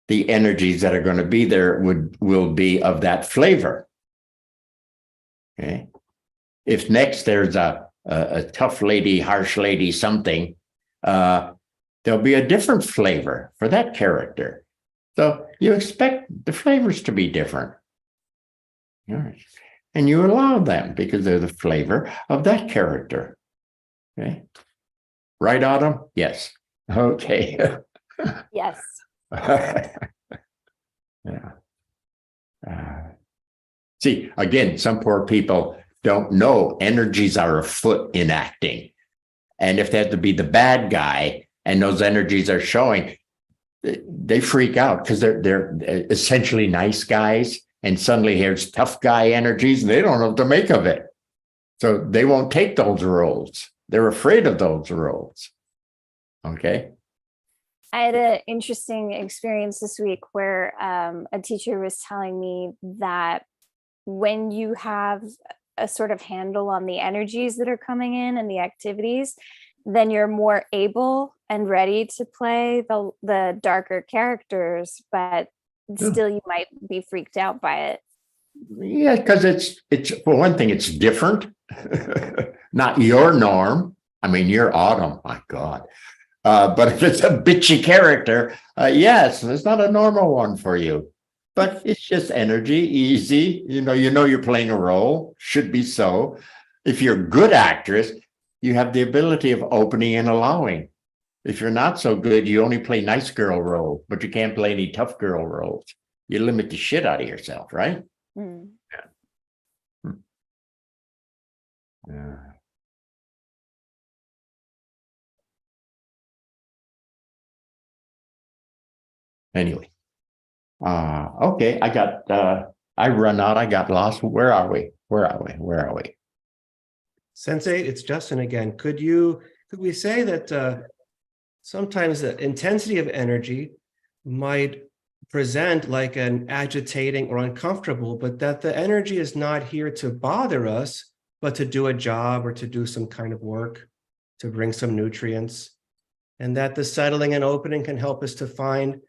the energies that are going to be there will be of that flavor. Okay. If next there's a tough lady, harsh lady, something, there'll be a different flavor for that character. So you expect the flavors to be different. All right. And you allow them because they're the flavor of that character. Okay. Right, Autumn? Yes. Okay. Yes. Yeah. See, again, some poor people don't know energies are afoot in acting. And if they have to be the bad guy and those energies are showing, they freak out because they're essentially nice guys. And suddenly here's tough guy energies and they don't know what to make of it. So they won't take those roles. They're afraid of those roles. Okay. I had an interesting experience this week where a teacher was telling me that when you have a sort of handle on the energies that are coming in and the activities, then you're more able and ready to play the darker characters, but still you might be freaked out by it. Yeah, because it's for one thing, it's different, not your norm. I mean, you're Autumn, my God. But if it's a bitchy character, yes, it's not a normal one for you. But it's just energy, easy. You know you're playing a role, should be so. If you're a good actress, you have the ability of opening and allowing. If you're not so good, you only play nice girl role, but you can't play any tough girl roles. You limit the shit out of yourself, right? Mm. Yeah. Yeah. Anyway. Okay, I run out, I got lost. Where are we? Sensei, it's Justin again. Could we say that sometimes the intensity of energy might present like an agitating or uncomfortable, but that the energy is not here to bother us, but to do a job or to do some kind of work, to bring some nutrients, and that the settling and opening can help us to find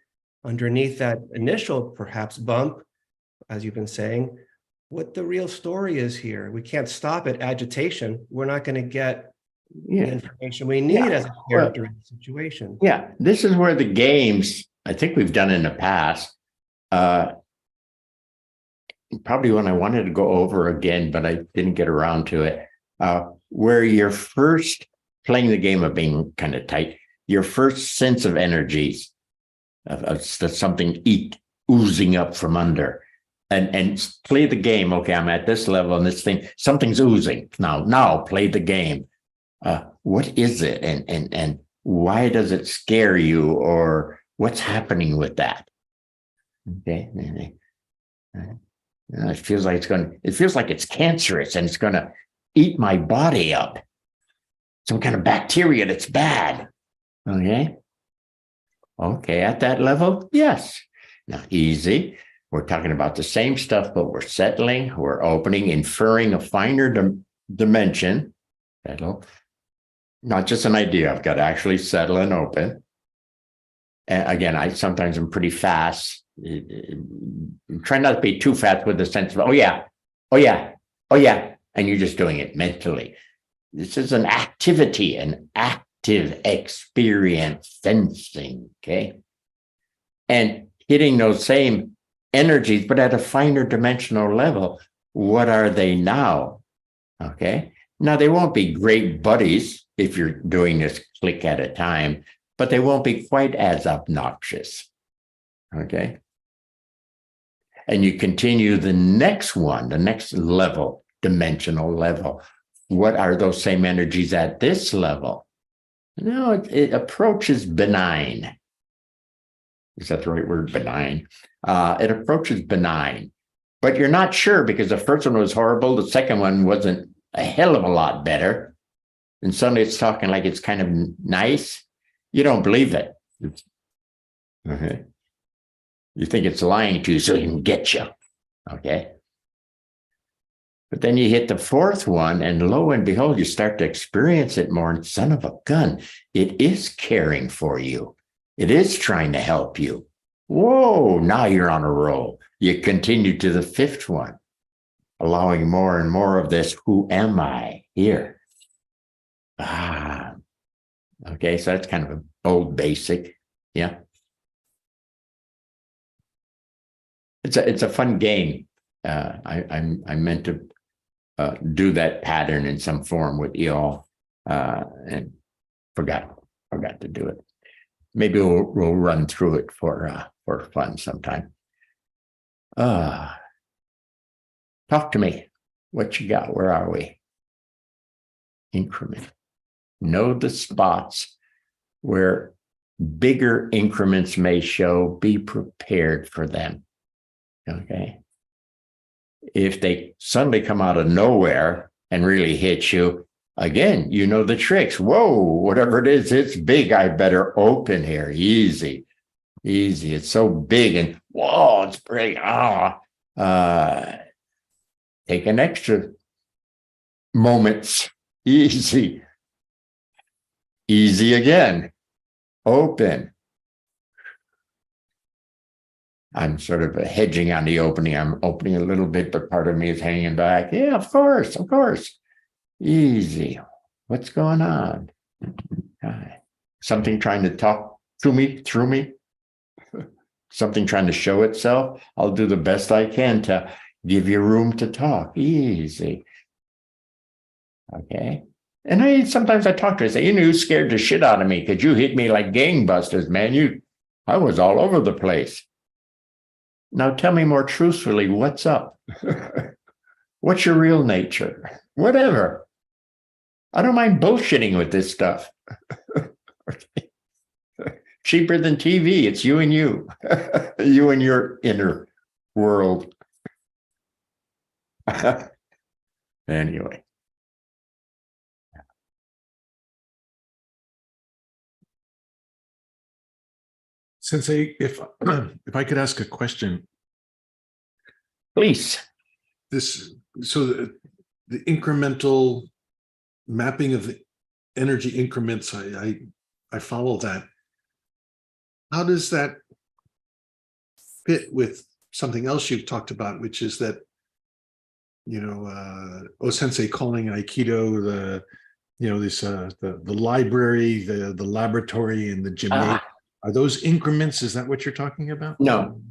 underneath that initial perhaps bump, as you've been saying, what the real story is here. We can't stop at agitation. We're not going to get the information we need as a character in the situation. Yeah, this is where the games, I think we've done in the past, probably one I wanted to go over again, but I didn't get around to it, where you're first playing the game of being kind of tight, your first sense of energies, of something oozing up from under, and play the game. Okay, I'm at this level and this thing, something's oozing. Now play the game. What is it? And why does it scare you? Or what's happening with that? Okay. It feels like it's cancerous and it's going to eat my body up. Some kind of bacteria that's bad. Okay. Okay, at that level, yes. Now, easy. We're talking about the same stuff, but we're settling, we're opening, inferring a finer dimension. Settle. Not just an idea. I've got to actually settle and open. And again, I sometimes am pretty fast. Try not to be too fast with the sense of, oh yeah, oh yeah, oh yeah. And you're just doing it mentally. This is an activity, an active experience, sensing, okay? And hitting those same energies, but at a finer dimensional level. What are they now? Okay. Now, they won't be great buddies if you're doing this click at a time, but they won't be quite as obnoxious. Okay. And you continue the next one, the next level, dimensional level. What are those same energies at this level? No, it approaches benign. Is that the right word? Benign. It approaches benign, but you're not sure because the first one was horrible. The second one wasn't a hell of a lot better. And suddenly it's talking like it's kind of nice. You don't believe it. Okay. You think it's lying to you so it can get you. Okay. But then you hit the fourth one, and lo and behold, you start to experience it more. And son of a gun, it is caring for you. It is trying to help you. Whoa, now you're on a roll. You continue to the fifth one, allowing more and more of this. Who am I here? Okay, so that's kind of a bold basic. Yeah. It's a fun game. I meant to do that pattern in some form with you all, and forgot to do it. Maybe we'll run through it for fun sometime. Talk to me. What you got? Where are we? Increment. Know the spots where bigger increments may show. Be prepared for them. Okay. If they suddenly come out of nowhere and really hit you, again, you know the tricks. Whoa, whatever it is, it's big. I better open here. Easy. It's so big, and whoa, it's pretty. Take an extra moments. Easy again. Open. I'm sort of hedging on the opening. I'm opening a little bit, but part of me is hanging back. Yeah, of course. Easy. What's going on? Something trying to talk to me, through me? Something trying to show itself? I'll do the best I can to give you room to talk. Easy. Okay. And sometimes I talk to her, I say, you scared the shit out of me because you hit me like gangbusters, man. I was all over the place. Now tell me more truthfully, what's up? What's your real nature? Whatever. I don't mind bullshitting with this stuff. Okay. Cheaper than TV. It's you and you. You and your inner world. Anyway. Sensei, if I could ask a question, Please. So the incremental mapping of the energy increments, I follow that. How does that fit with something else you've talked about, which is that, Sensei calling Aikido the library, the laboratory, and the gymnasium. Are those increments? Is that what you're talking about? No,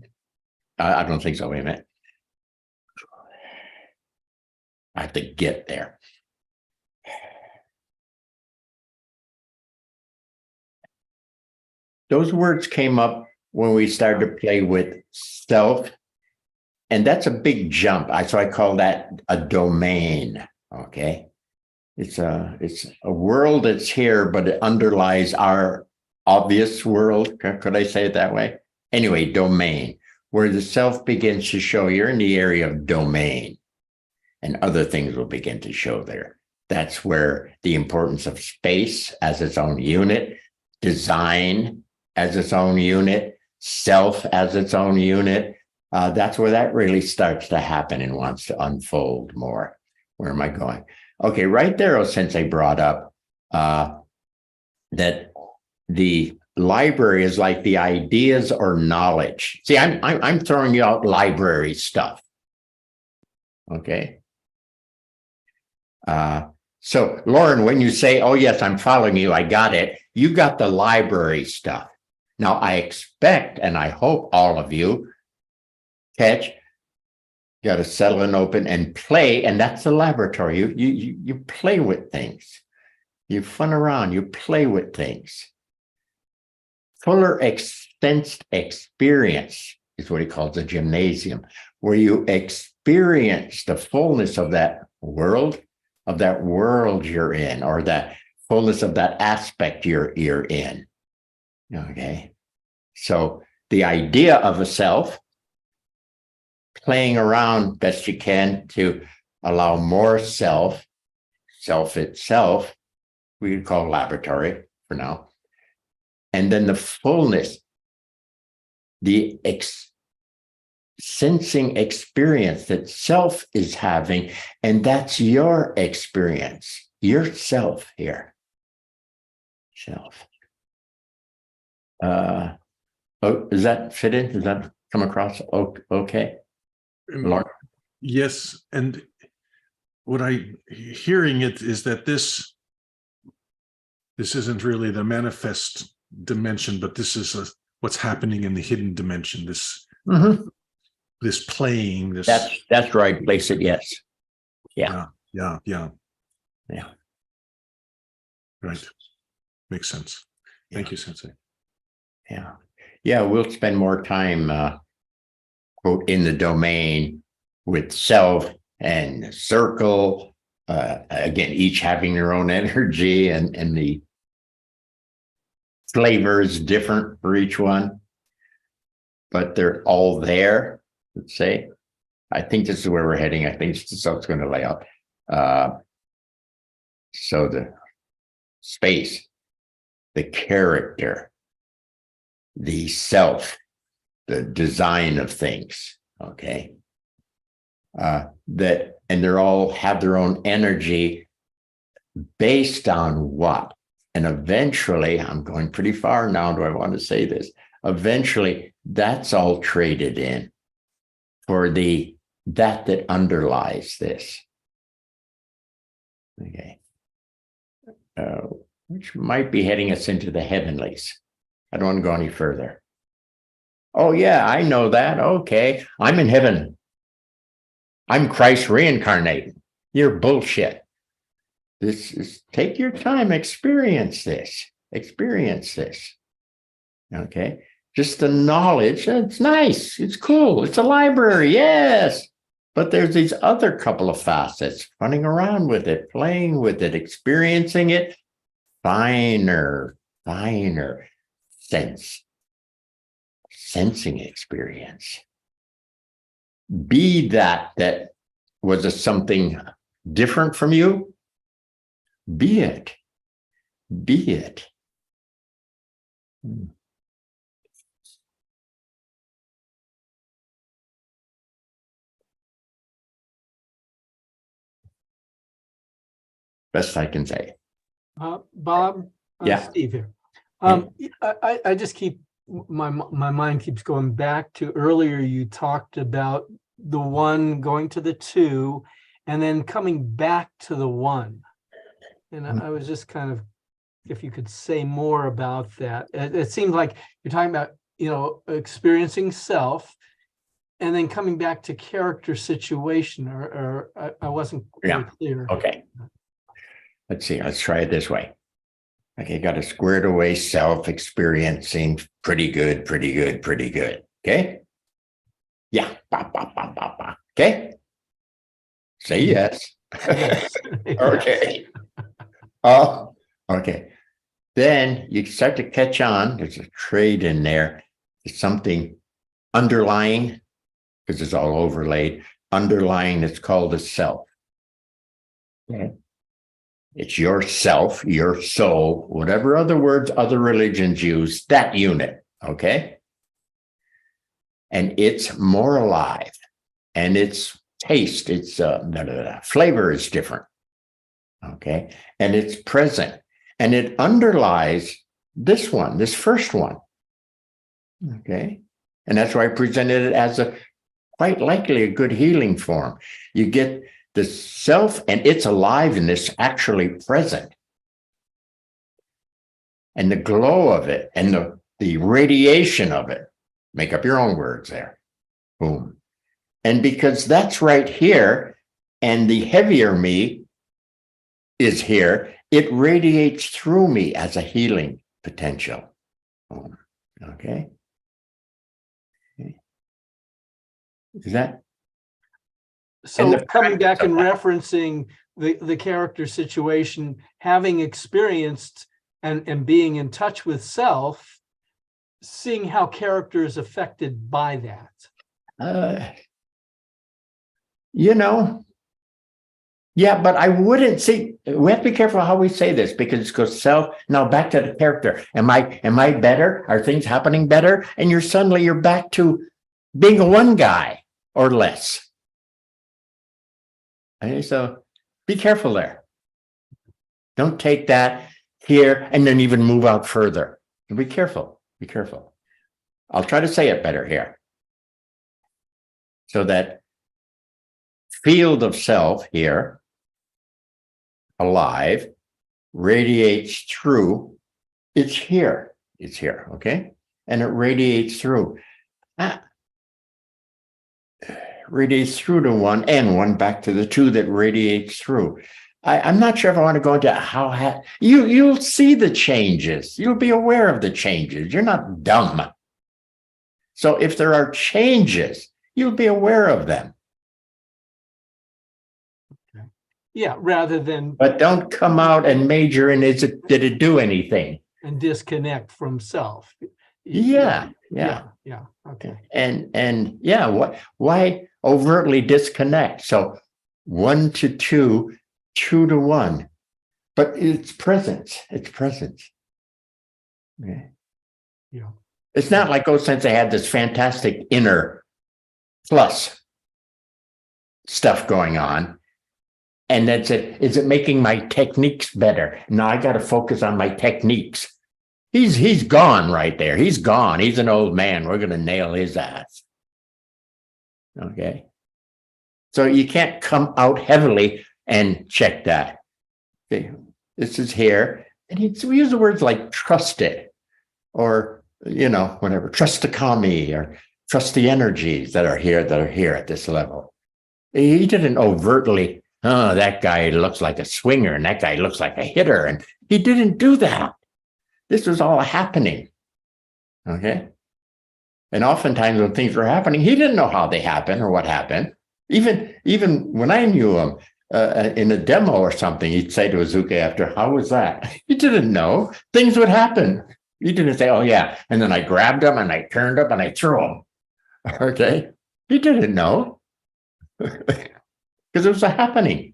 I don't think so. Wait a minute. I have to get there. Those words came up when we started to play with self, and that's a big jump. So I call that a domain. Okay, it's a world that's here, but it underlies our obvious world. Could I say it that way? Anyway, domain, where the self begins to show. You're in the area of domain, and other things will begin to show there. That's where the importance of space as its own unit, design as its own unit, self as its own unit, That's where that really starts to happen and wants to unfold more. Where am I going? Okay, right there, Sensei brought up that the library is like the ideas or knowledge. See, I'm throwing you out library stuff. Okay. So Lauren, when you say, "Oh yes, I'm following you, I got it," you got the library stuff. Now I expect and I hope all of you catch, got to settle and open and play, and that's the laboratory. You play with things, you fun around, you play with things. Fuller extensed experience is what he calls a gymnasium, where you experience the fullness of that world you're in, or that fullness of that aspect you're in. Okay. So the idea of a self, playing around best you can to allow more self itself, we could call laboratory for now. And then the fullness, the sensing experience that self is having, and that's your experience, yourself here. Self. Does that fit in? Does that come across okay? Lauren? Yes, and what I hearing it is that this isn't really the manifest dimension, but this is what's happening in the hidden dimension. This this playing. This that's right. Place it. Yes. Yeah. Right. Makes sense. Thank you, Sensei. Yeah. We'll spend more time, quote, in the domain with self and circle. Again, each having their own energy and the flavors different for each one, but they're all there. Let's say, I think this is where we're heading. I think this is how it's going to lay out. So the space, the character, the self, the design of things. Okay. And they're all have their own energy based on what? And eventually, I'm going pretty far now. Do I want to say this? Eventually, that's all traded in for that underlies this. Okay. Which might be heading us into the heavenlies. I don't want to go any further. Oh, yeah, I know that. Okay. I'm in heaven. I'm Christ reincarnated. You're bullshit. This is, take your time, experience this. Okay. Just the knowledge, it's nice, it's cool, it's a library, yes. But there's these other couple of facets, running around with it, playing with it, experiencing it, finer sensing experience. Be that was a something different from you. Be it. Best I can say. Bob, Yeah. Steve here. I just keep my mind keeps going back to earlier. You talked about the one going to the two, and then coming back to the one. And I was just kind of, if you could say more about that. It seems like you're talking about, experiencing self, and then coming back to character situation, or I wasn't really clear. Okay. Let's see. Let's try it this way. Okay, got a squared away self experiencing pretty good. Okay. Yeah. Okay. Say yes. Yes. Okay. Okay. Then you start to catch on. There's a trade in there. There's something underlying, because it's all overlaid. Underlying, it's called a self. Okay. It's yourself, your soul, whatever other words other religions use, that unit. Okay. and it's more alive, and its taste, its flavor is different. Okay. And it's present, and it underlies this one, this first one. Okay. And that's why I presented it as a quite likely a good healing form. You get the self and its aliveness actually present, and the glow of it and the radiation of it. Make up your own words there. Boom. And because that's right here, and the heavier me is here, it radiates through me as a healing potential. Okay. Is that? So the coming back practice and of that. referencing the character situation, having experienced and being in touch with self, seeing how character is affected by that. You know, yeah, but I wouldn't see. We have to be careful how we say this, because it goes self. Now back to the character. Am I better? Are things happening better? And you're back to being a one guy or less. And so be careful there. Don't take that here and then even move out further. Be careful. Be careful. I'll try to say it better here. So that field of self here, alive, radiates through. It's here. It's here. Okay. And it radiates through. Radiates through to one, and one back to the two that radiates through. I'm not sure if I want to go into how you'll see the changes. You'll be aware of the changes. You're not dumb. So if there are changes, you'll be aware of them. Yeah, rather than But don't come out and major in did it do anything? and disconnect from self. Yeah. Okay. And yeah, why overtly disconnect? So 1 to 2, 2 to 1, but it's presence. It's presence. Okay. Yeah. It's not like O-Sensei had this fantastic inner plus stuff going on. And that's it. Is it making my techniques better? No, I got to focus on my techniques. He's gone right there. He's gone. He's an old man. We're going to nail his ass. Okay. So you can't come out heavily and check that. Okay. This is here. And we use the words like trust it, or, whatever, trust the kami, or trust the energies that are here at this level. He didn't overtly, oh, that guy looks like a swinger and that guy looks like a hitter. And he didn't do that. This was all happening. Okay. And oftentimes when things were happening, he didn't know how they happened or what happened. Even when I knew him in a demo or something, he'd say to Azuke after, how was that? He didn't know. Things would happen. He didn't say, oh yeah. And then I grabbed him and I turned up and I threw him. Okay. He didn't know. Because it was a happening.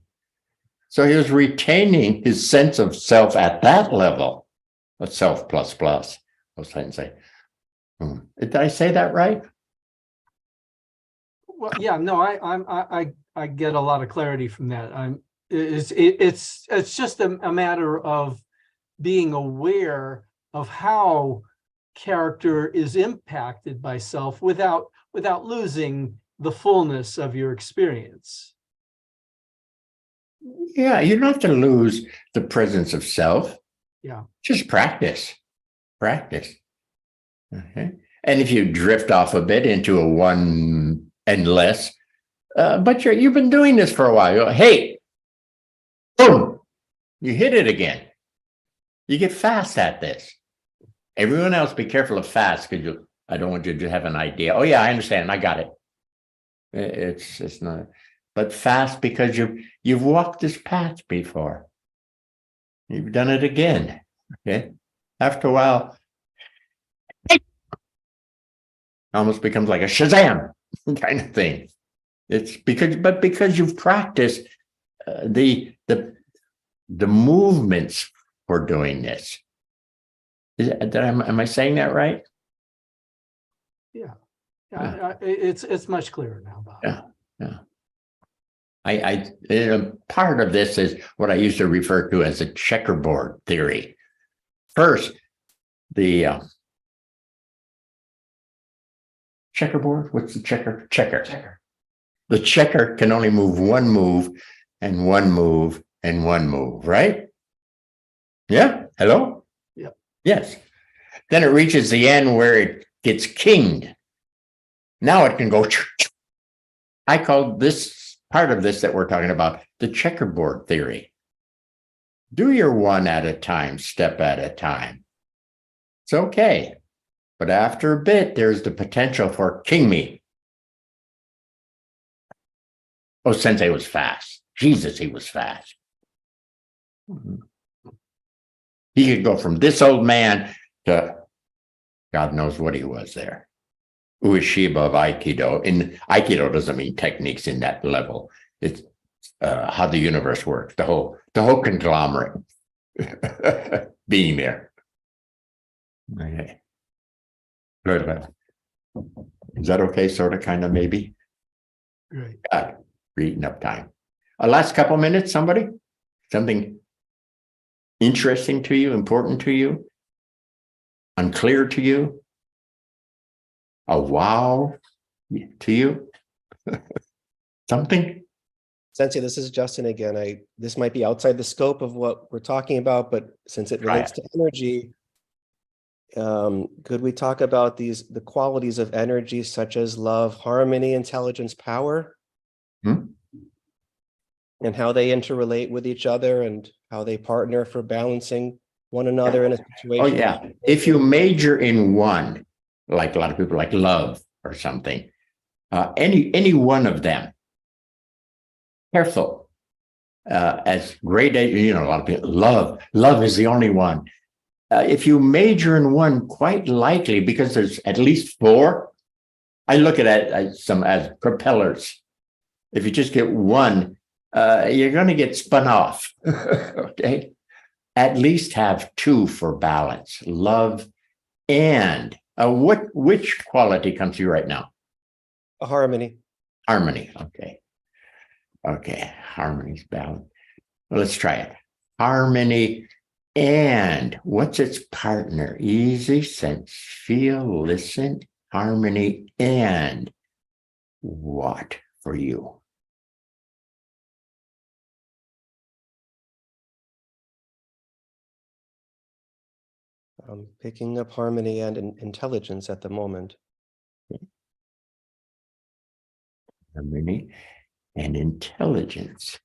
So he was retaining his sense of self at that level. A self plus. I was trying to say, did I say that right? Well, yeah, no, I get a lot of clarity from that. It's just a matter of being aware of how character is impacted by self without losing the fullness of your experience. Yeah, you don't have to lose the presence of self. Yeah. Just practice. Okay. And if you drift off a bit into a one and less, but you've been doing this for a while. You go, hey, boom, you hit it again. You get fast at this. Everyone else, be careful of fast, because I don't want you to have an idea. Oh yeah, I understand. I got it. It's not, but fast because you've walked this path before. You've done it again. Okay. After a while, it almost becomes like a Shazam kind of thing. It's because you've practiced the movements for doing this. Am I saying that right? Yeah. It's much clearer now, Bob. Yeah. Part of this is what I used to refer to as a checkerboard theory. First, the checkerboard. What's the checker? Checker. The checker can only move one move and one move and one move, right? Yeah. Hello? Yep. Yes. Then it reaches the end where it gets kinged. Now it can go. I call this part of this that we're talking about the checkerboard theory. Do your one at a time, step at a time. It's okay. But after a bit, there's the potential for king me. Oh, Sensei was fast. Jesus, he was fast. He could go from this old man to God knows what he was there. Ueshiba of Aikido. And Aikido doesn't mean techniques in that level. It's how the universe works, the whole conglomerate being there. Okay. Good. Is that okay? Sort of, kind of, maybe? Great. We're eating up time. Last couple minutes, somebody? Something interesting to you, important to you, unclear to you, a wow to you? Something? Sensei, this is Justin again. This might be outside the scope of what we're talking about, but since it relates to energy, could we talk about the qualities of energy such as love, harmony, intelligence, power? And how they interrelate with each other and how they partner for balancing one another in a situation? Oh, yeah. If you major in one, like a lot of people like love or something, any one of them, careful. As great as, a lot of people, love is the only one. If you major in one, quite likely, because there's at least four, I look at it as propellers. If you just get one, you're going to get spun off. Okay. At least have two for balance, love and which quality comes to you right now? A harmony. Harmony. Okay. Harmony's balance. Well, let's try it. Harmony and what's its partner? Easy, sense, feel, listen. Harmony and what for you? I'm picking up harmony and intelligence at the moment. Harmony and intelligence.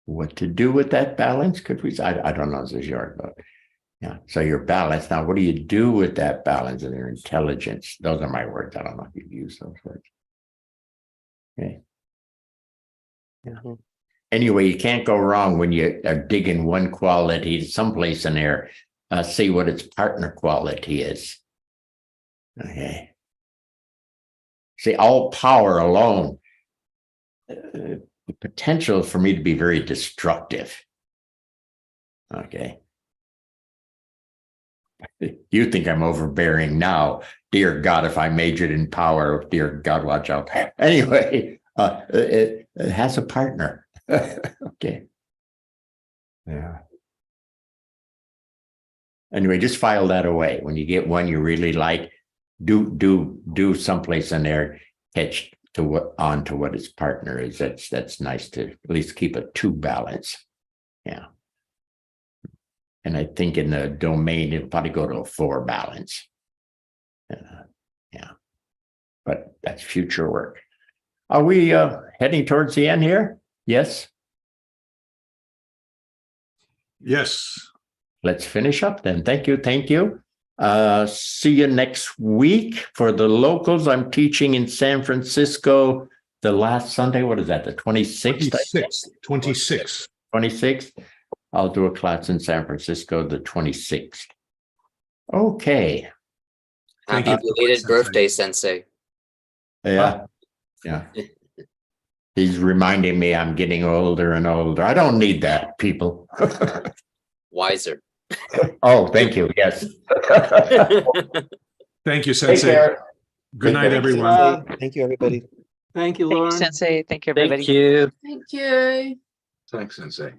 What to do with that balance? Could we? I don't know. This is your book. Yeah. So your balance. Now, what do you do with that balance and your intelligence? Those are my words. I don't know if you've used those words. Okay. Yeah. Mm-hmm. Anyway, you can't go wrong when you are digging one quality to someplace in there. See what its partner quality is. Okay. See, all power alone, the potential for me to be very destructive. Okay. You think I'm overbearing now. Dear God, if I majored in power, dear God, watch out. Anyway, it has a partner. Okay. Yeah. Anyway, just file that away. When you get one you really like, do someplace in there, catch on to what its partner is. That's nice to at least keep a two balance. Yeah. And I think in the domain, it'll probably go to a 4 balance. Yeah. But that's future work. Are we heading towards the end here? Yes. Yes. Let's finish up then. Thank you. See you next week. For the locals, I'm teaching in San Francisco the last Sunday. What is that? The 26th? 26th. 26th. I'll do a class in San Francisco the 26th. Okay. Thank Happy you. belated birthday, Sensei. Yeah. He's reminding me I'm getting older and older. I don't need that, people. Wiser. Oh, thank you. Yes. Thank you, Take Sensei. care. Good Take night, care. everyone. Thank you, everybody. Thank you, Thank you, Lauren. Sensei. Thank you, everybody. Thank you. Thank you. Thanks, Sensei.